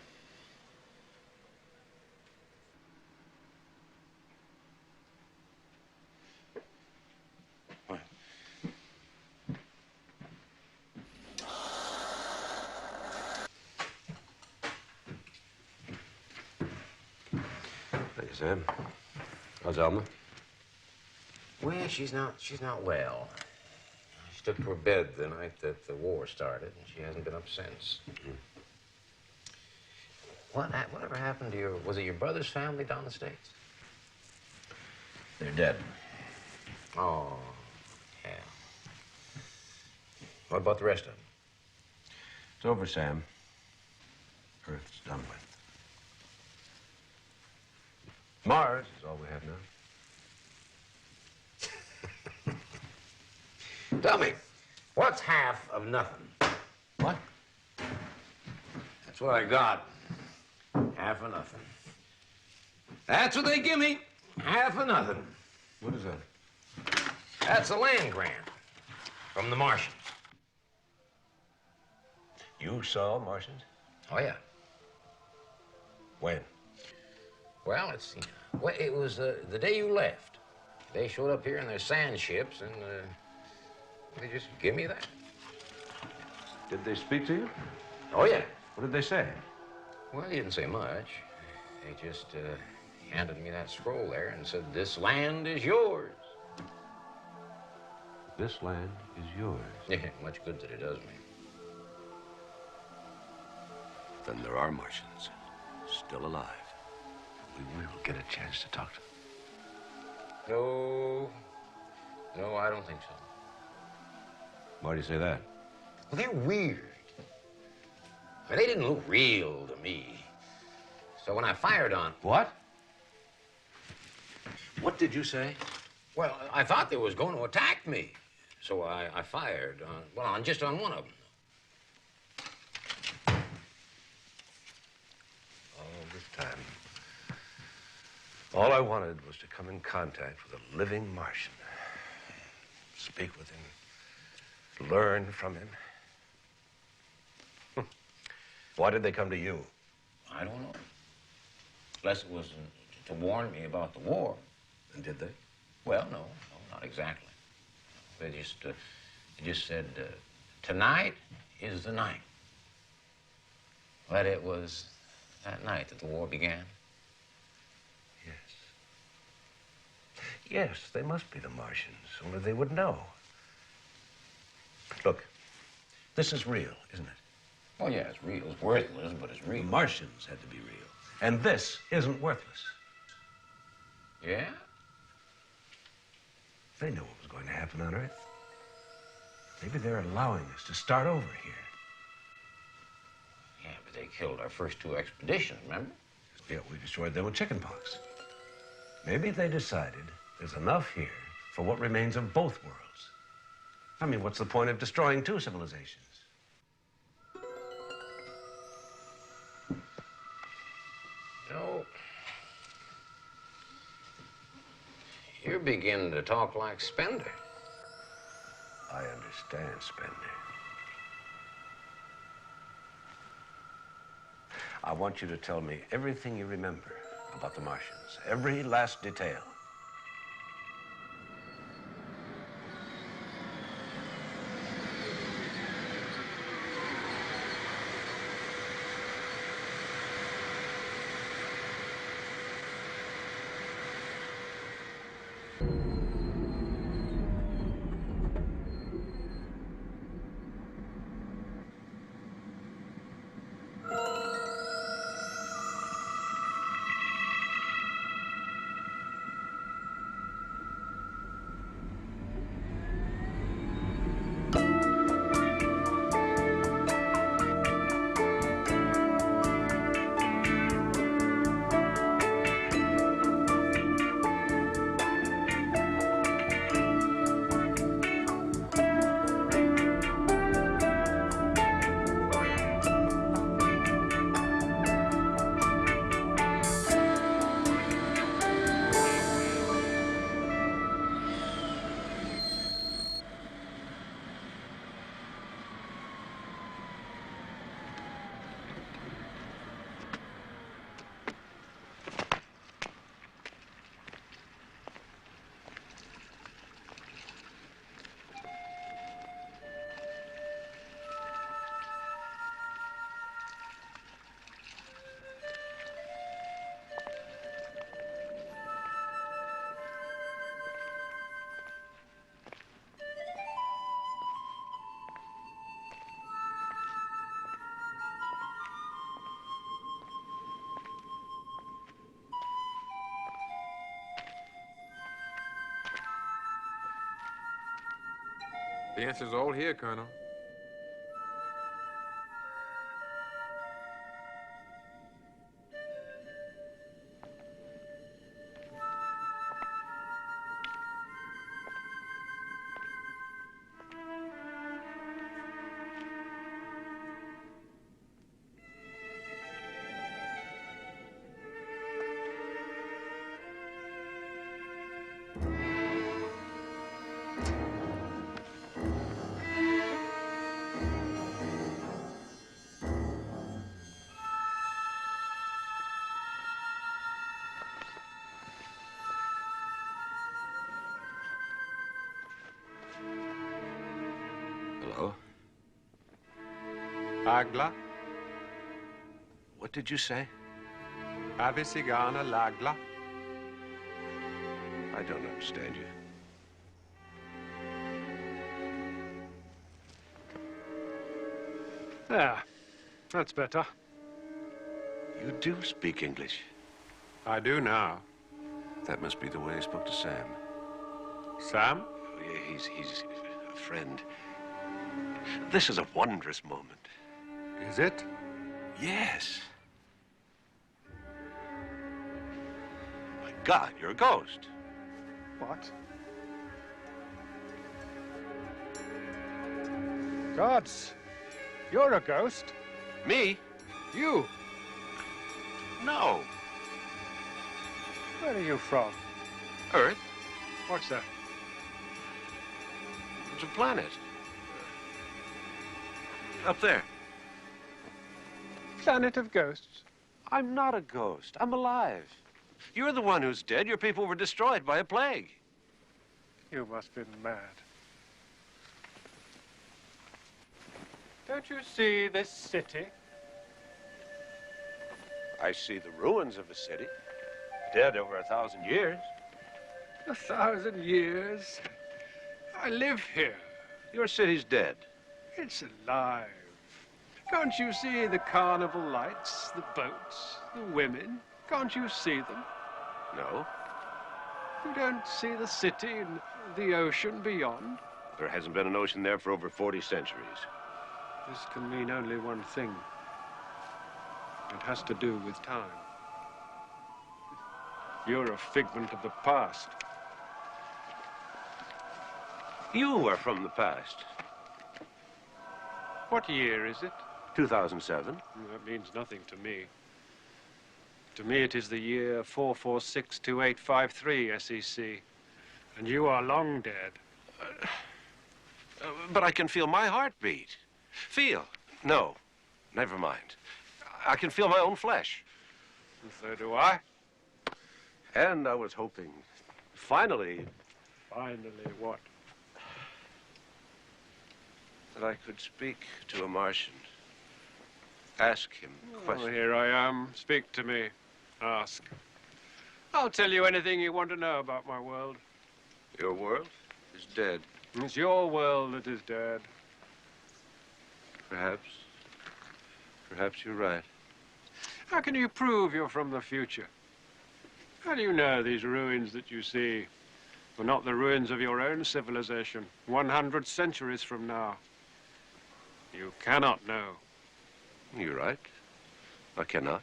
What? Thank you, Sam. How's Alma? Well, she's not well. She took to her bed the night that the war started, and she hasn't been up since. Mm-hmm. Whatever happened to was it your brother's family down the States? They're dead. Oh, yeah. What about the rest of them? It's over, Sam. Earth's done with. Mars is all we have now. Tell me, what's half of nothing? What? That's what I got. Half of nothing. That's what they give me. Half of nothing. What is that? That's a land grant from the Martians. You saw Martians? Oh, yeah. When? Well, it was the day you left. They showed up here in their sand ships, and they just give me that. Did they speak to you? Oh, yeah. What did they say? Well, he didn't say much. They just handed me that scroll there and said, "This land is yours." This land is yours. Yeah, much good that it does me. Then there are Martians still alive. We will get a chance to talk to them. No, I don't think so. Why do you say that? Well, they're weird. But they didn't look real to me. So when I fired on... What? What did you say? Well, I thought they was going to attack me. So I fired on, just on one of them. All this time, all I wanted was to come in contact with a living Martian. Speak with him. Learn from him. Why did they come to you? I don't know. Unless it was to warn me about the war. And did they? Well, no, not exactly. They just said, tonight is the night. But it was that night that the war began. Yes. Yes, they must be the Martians, only they would know. Look, this is real, isn't it? Oh, yeah, it's real. It's worthless, but it's real. The Martians had to be real. And this isn't worthless. Yeah? They know what was going to happen on Earth. Maybe they're allowing us to start over here. Yeah, but they killed our first two expeditions, remember? Yeah, we destroyed them with chickenpox. Maybe they decided there's enough here for what remains of both worlds. I mean, what's the point of destroying two civilizations? No. You're beginning to talk like Spender. I understand, Spender. I want you to tell me everything you remember about the Martians, every last detail. The answer's all here, Colonel. Hello? Agla? What did you say? Avisigana Lagla? I don't understand you. There. That's better. You do speak English. I do now. That must be the way I spoke to Sam. Sam? Oh, yeah, he's a friend. This is a wondrous moment. Is it? Yes. My God, you're a ghost. What? Gods, you're a ghost. Me? You? No. Where are you from? Earth? What's that? It's a planet. Up there. Planet of ghosts? I'm not a ghost. I'm alive. You're the one who's dead. Your people were destroyed by a plague. You must be mad. Don't you see this city? I see the ruins of a city, dead over 1,000 years. 1,000 years? I live here. Your city's dead. It's alive. Can't you see the carnival lights, the boats, the women? Can't you see them? No. You don't see the city and the ocean beyond? There hasn't been an ocean there for over 40 centuries. This can mean only one thing. It has to do with time. You're a figment of the past. You are from the past. What year is it? 2007. That means nothing to me. To me, it is the year 4462853 SEC. And you are long dead. But I can feel my heartbeat. Feel? No, never mind. I can feel my own flesh. And so do I. And I was hoping, finally... Finally what? That I could speak to a Martian. Ask him questions. Well, here I am. Speak to me. Ask. I'll tell you anything you want to know about my world. Your world is dead. It's your world that is dead. Perhaps. Perhaps you're right. How can you prove you're from the future? How do you know these ruins that you see were not the ruins of your own civilization 100 centuries from now? You cannot know. You're right. I cannot.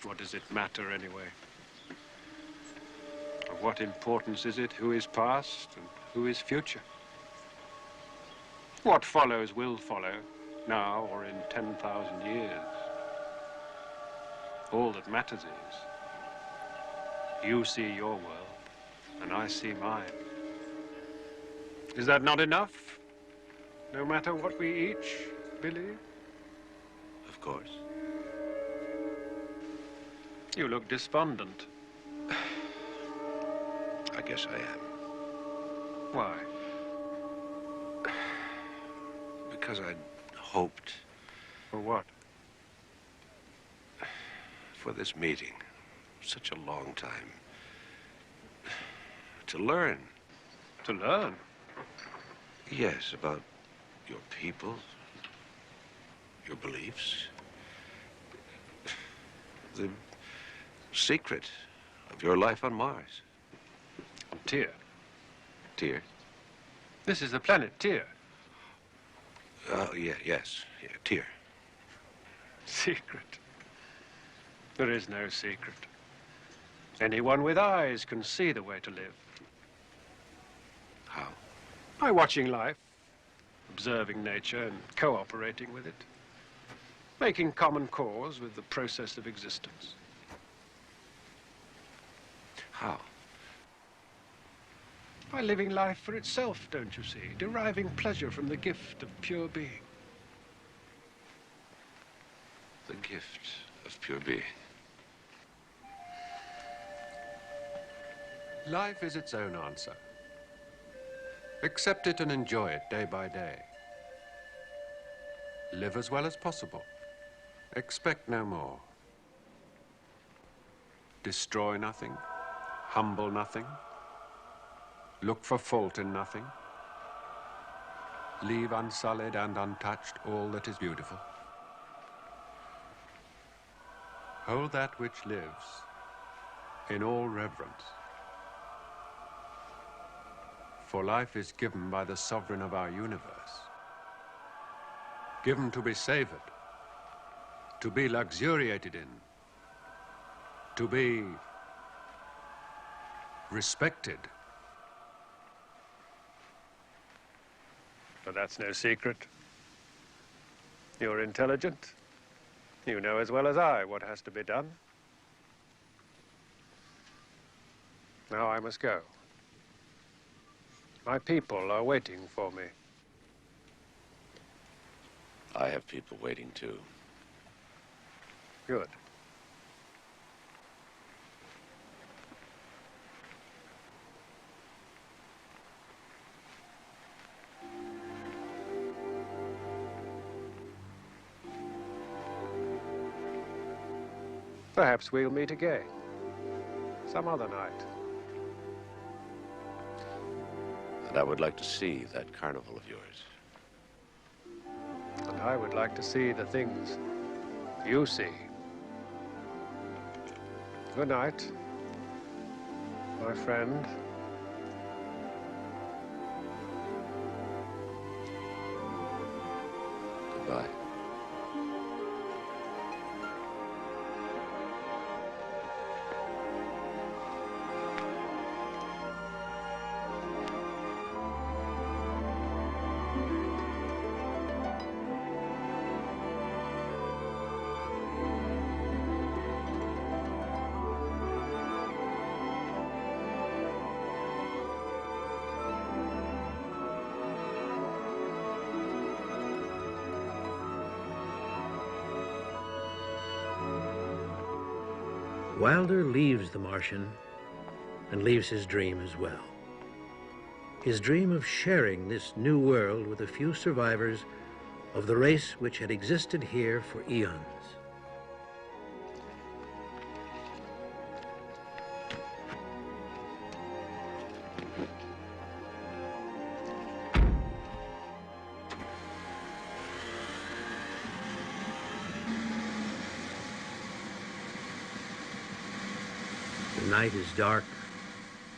What does it matter anyway? Of what importance is it who is past and who is future? What follows will follow, now or in 10,000 years. All that matters is, you see your world, and I see mine. Is that not enough? No matter what we each believe? Of course. You look despondent. I guess I am. Why? Because I'd hoped. For what? For this meeting. Such a long time. To learn. To learn? Yes, about your people, your beliefs, the secret of your life on Mars. Tyr. Tyr? This is the planet Tyr. Oh, yeah, yes. Yeah, Tyr. Secret. There is no secret. Anyone with eyes can see the way to live. How? By watching life, observing nature and cooperating with it. Making common cause with the process of existence. How? By living life for itself, don't you see? Deriving pleasure from the gift of pure being. The gift of pure being. Life is its own answer. Accept it and enjoy it day by day. Live as well as possible. Expect no more. Destroy nothing. Humble nothing. Look for fault in nothing. Leave unsullied and untouched all that is beautiful. Hold that which lives in all reverence. For life is given by the sovereign of our universe. Given to be savored, to be luxuriated in, to be respected. But that's no secret. You're intelligent. You know as well as I what has to be done. Now I must go. My people are waiting for me. I have people waiting too. Good. Perhaps we'll meet again, some other night. And I would like to see that carnival of yours. And I would like to see the things you see. Good night, my friend. Goodbye. Wilder leaves the Martian and leaves his dream as well. His dream of sharing this new world with a few survivors of the race which had existed here for eons. The night is dark,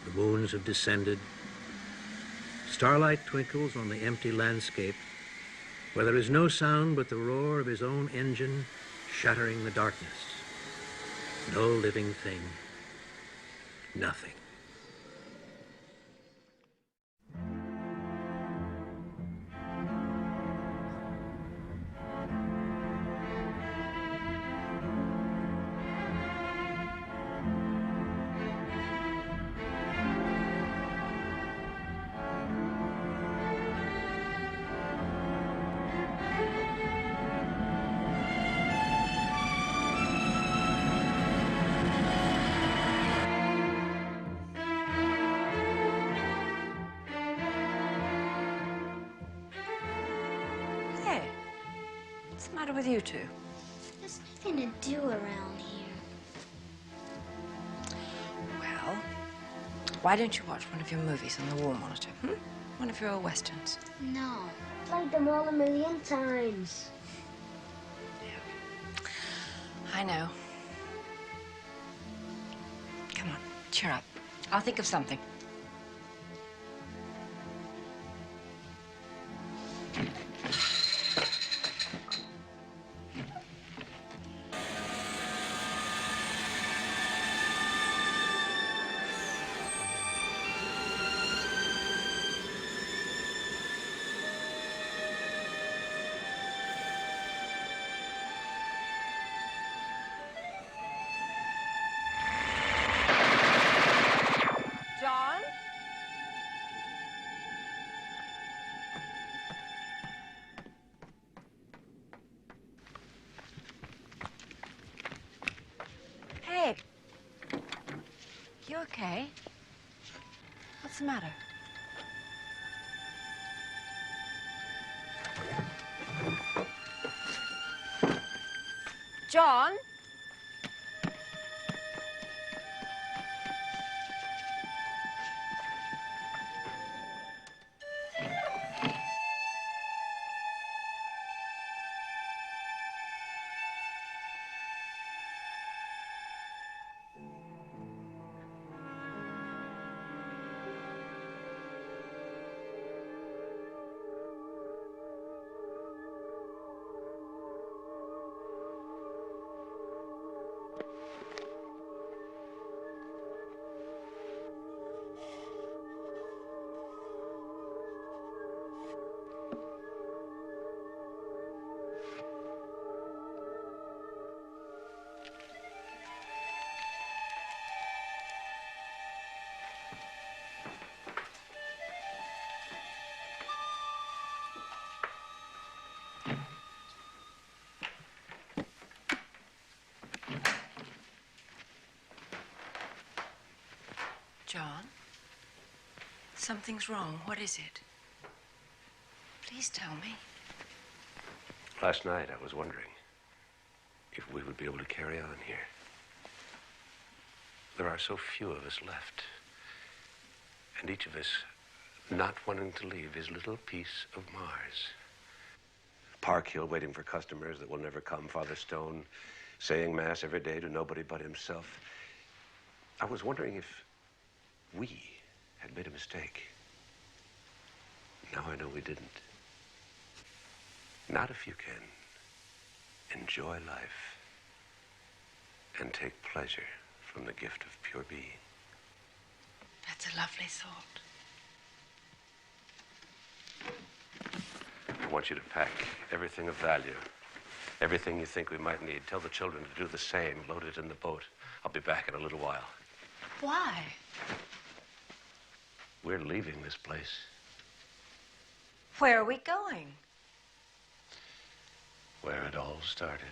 the moons have descended. Starlight twinkles on the empty landscape, where there is no sound but the roar of his own engine shattering the darkness. No living thing, nothing. What's the matter with you two? There's nothing to do around here. Well, why don't you watch one of your movies on the wall monitor, One of your old westerns. No. Played them all 1,000,000 times. I know. Come on, cheer up. I'll think of something. John? Hey. You okay? What's the matter? John? John, something's wrong. What is it? Please tell me. Last night, I was wondering if we would be able to carry on here. There are so few of us left, and each of us not wanting to leave his little piece of Mars. Park Hill waiting for customers that will never come. Father Stone saying Mass every day to nobody but himself. I was wondering if we had made a mistake. Now I know we didn't. Not if you can enjoy life and take pleasure from the gift of pure being. That's a lovely thought. I want you to pack everything of value, everything you think we might need. Tell the children to do the same. Load it in the boat. I'll be back in a little while. Why? We're leaving this place. Where are we going? Where it all started.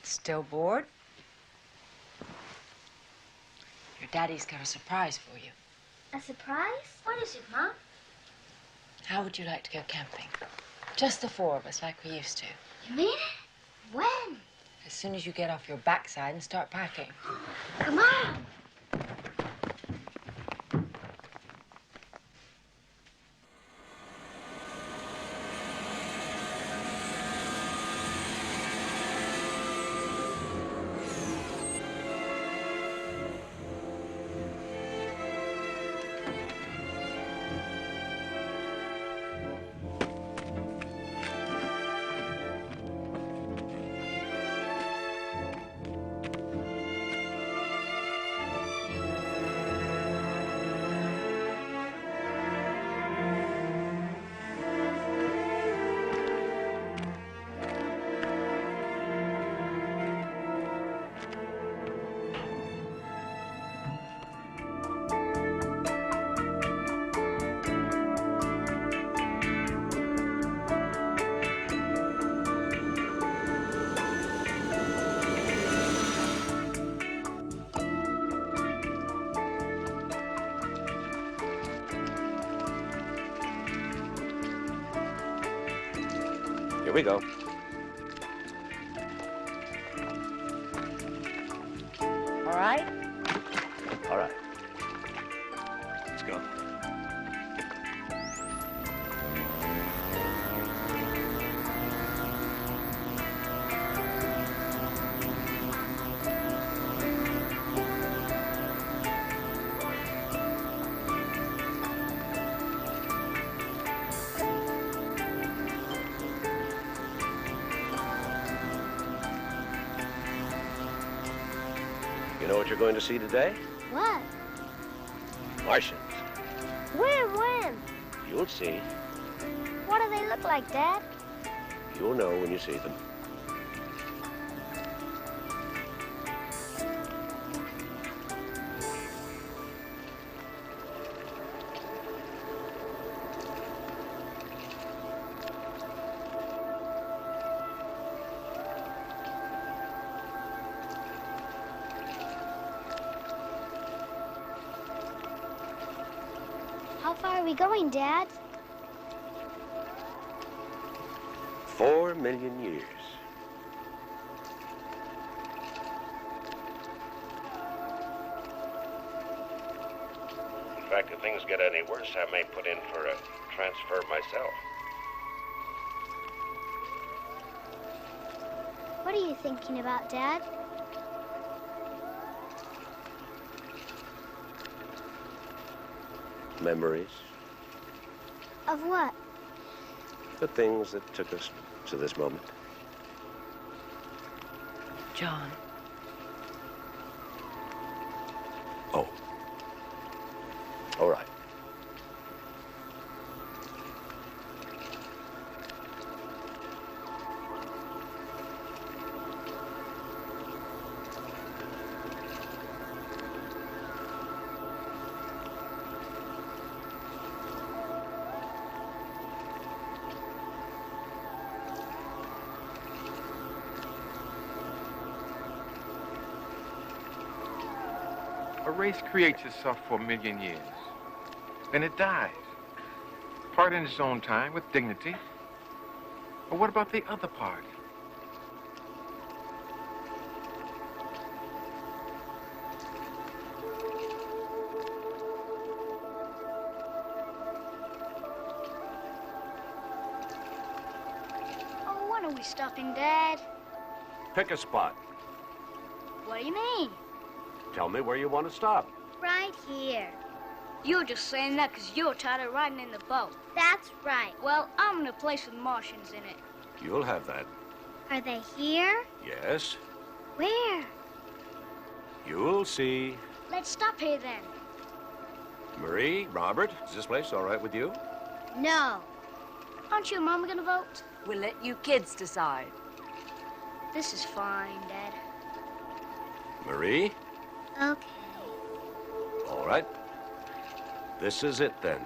Still bored? Your daddy's got a surprise for you. A surprise? What is it, Mom? How would you like to go camping? Just the four of us, like we used to. You mean it? When? As soon as you get off your backside and start packing. Come on. Here we go. All right? All right. Let's go. You know what you're going to see today? What? Martians. When? You'll see. What do they look like, Dad? You'll know when you see them. far are we going, Dad? 4 million years. In fact, if things get any worse, I may put in for a transfer myself. What are you thinking about, Dad? Memories. Of what? The things that took us to this moment. John. Oh. All right. A race creates itself for 1 million years. Then it dies. Part in its own time with dignity. But what about the other part? Oh, when are we stopping, Dad? Pick a spot. What do you mean? Tell me where you want to stop. Right here. You're just saying that because you're tired of riding in the boat. That's right. Well, I'm in a place with Martians in it. You'll have that. Are they here? Yes. Where? You'll see. Let's stop here then. Marie, Robert, is this place all right with you? No. Aren't you and Mama gonna vote? We'll let you kids decide. This is fine, Dad. Marie? Okay. All right. This is it then.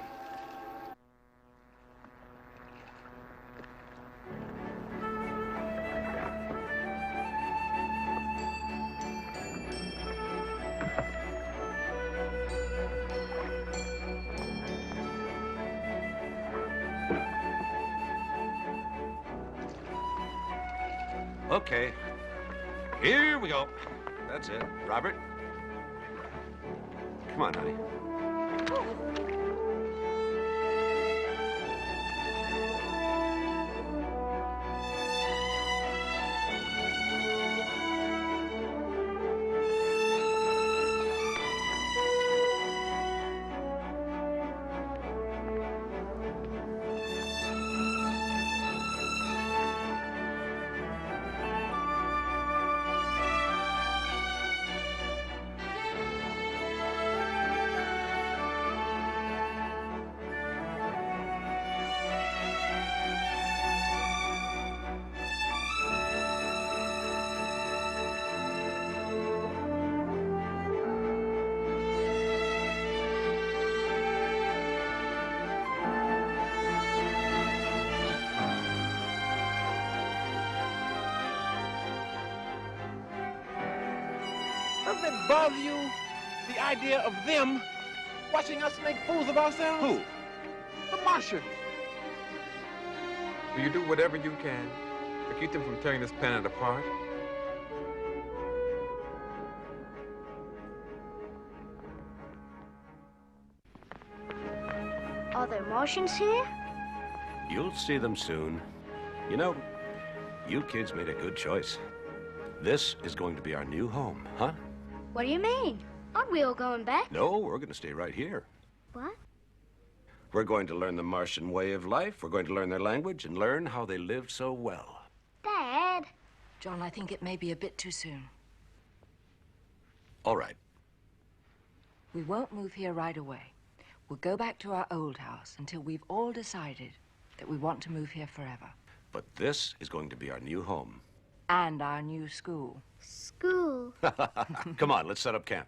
Okay. Here we go. That's it. Robert? Come on, honey. Doesn't it bother you, the idea of them watching us make fools of ourselves? Who? The Martians. Will you do whatever you can to keep them from tearing this planet apart? Are there Martians here? You'll see them soon. You know, you kids made a good choice. This is going to be our new home, huh? What do you mean? Aren't we all going back? No, we're going to stay right here. What? We're going to learn the Martian way of life. We're going to learn their language and learn how they lived so well. Dad. John, I think it may be a bit too soon. All right. We won't move here right away. We'll go back to our old house until we've all decided that we want to move here forever. But this is going to be our new home. And our new school. School? Come on, let's set up camp.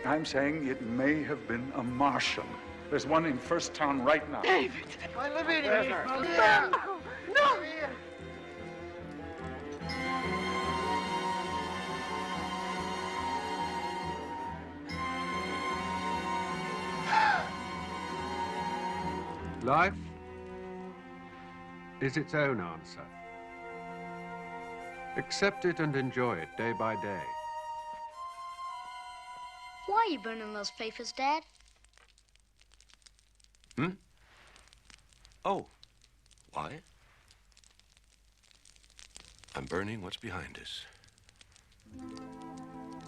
I'm saying it may have been a Martian. There's one in First Town right now. David! I live in here. No! No! Life is its own answer. Accept it and enjoy it day by day. Why are you burning those papers, Dad? Oh, why? I'm burning what's behind us.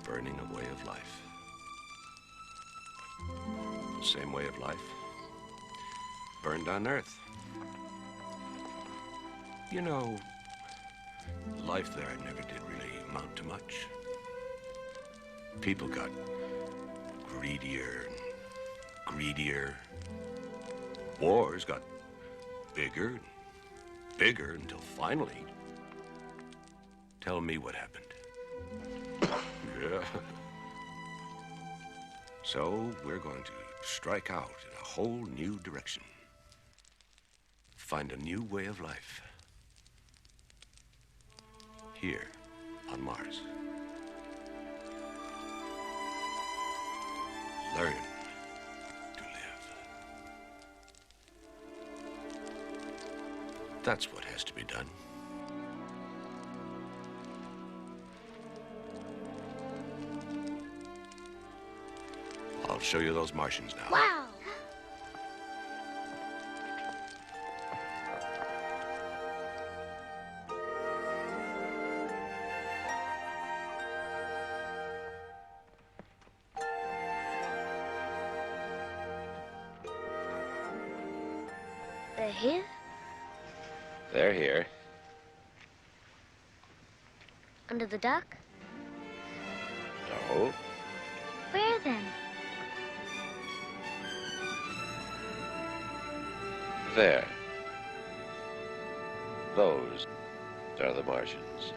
Burning a way of life. The same way of life burned on Earth. You know, life there never did really amount to much. People got greedier and greedier. Wars got bigger and bigger until finally, tell me what happened. Yeah. So we're going to strike out in a whole new direction. Find a new way of life. Here on Mars. Learn to live. That's what has to be done. I'll show you those Martians now. Wow! They're here? They're here. Under the dock? No. Where then? There. Those are the Martians.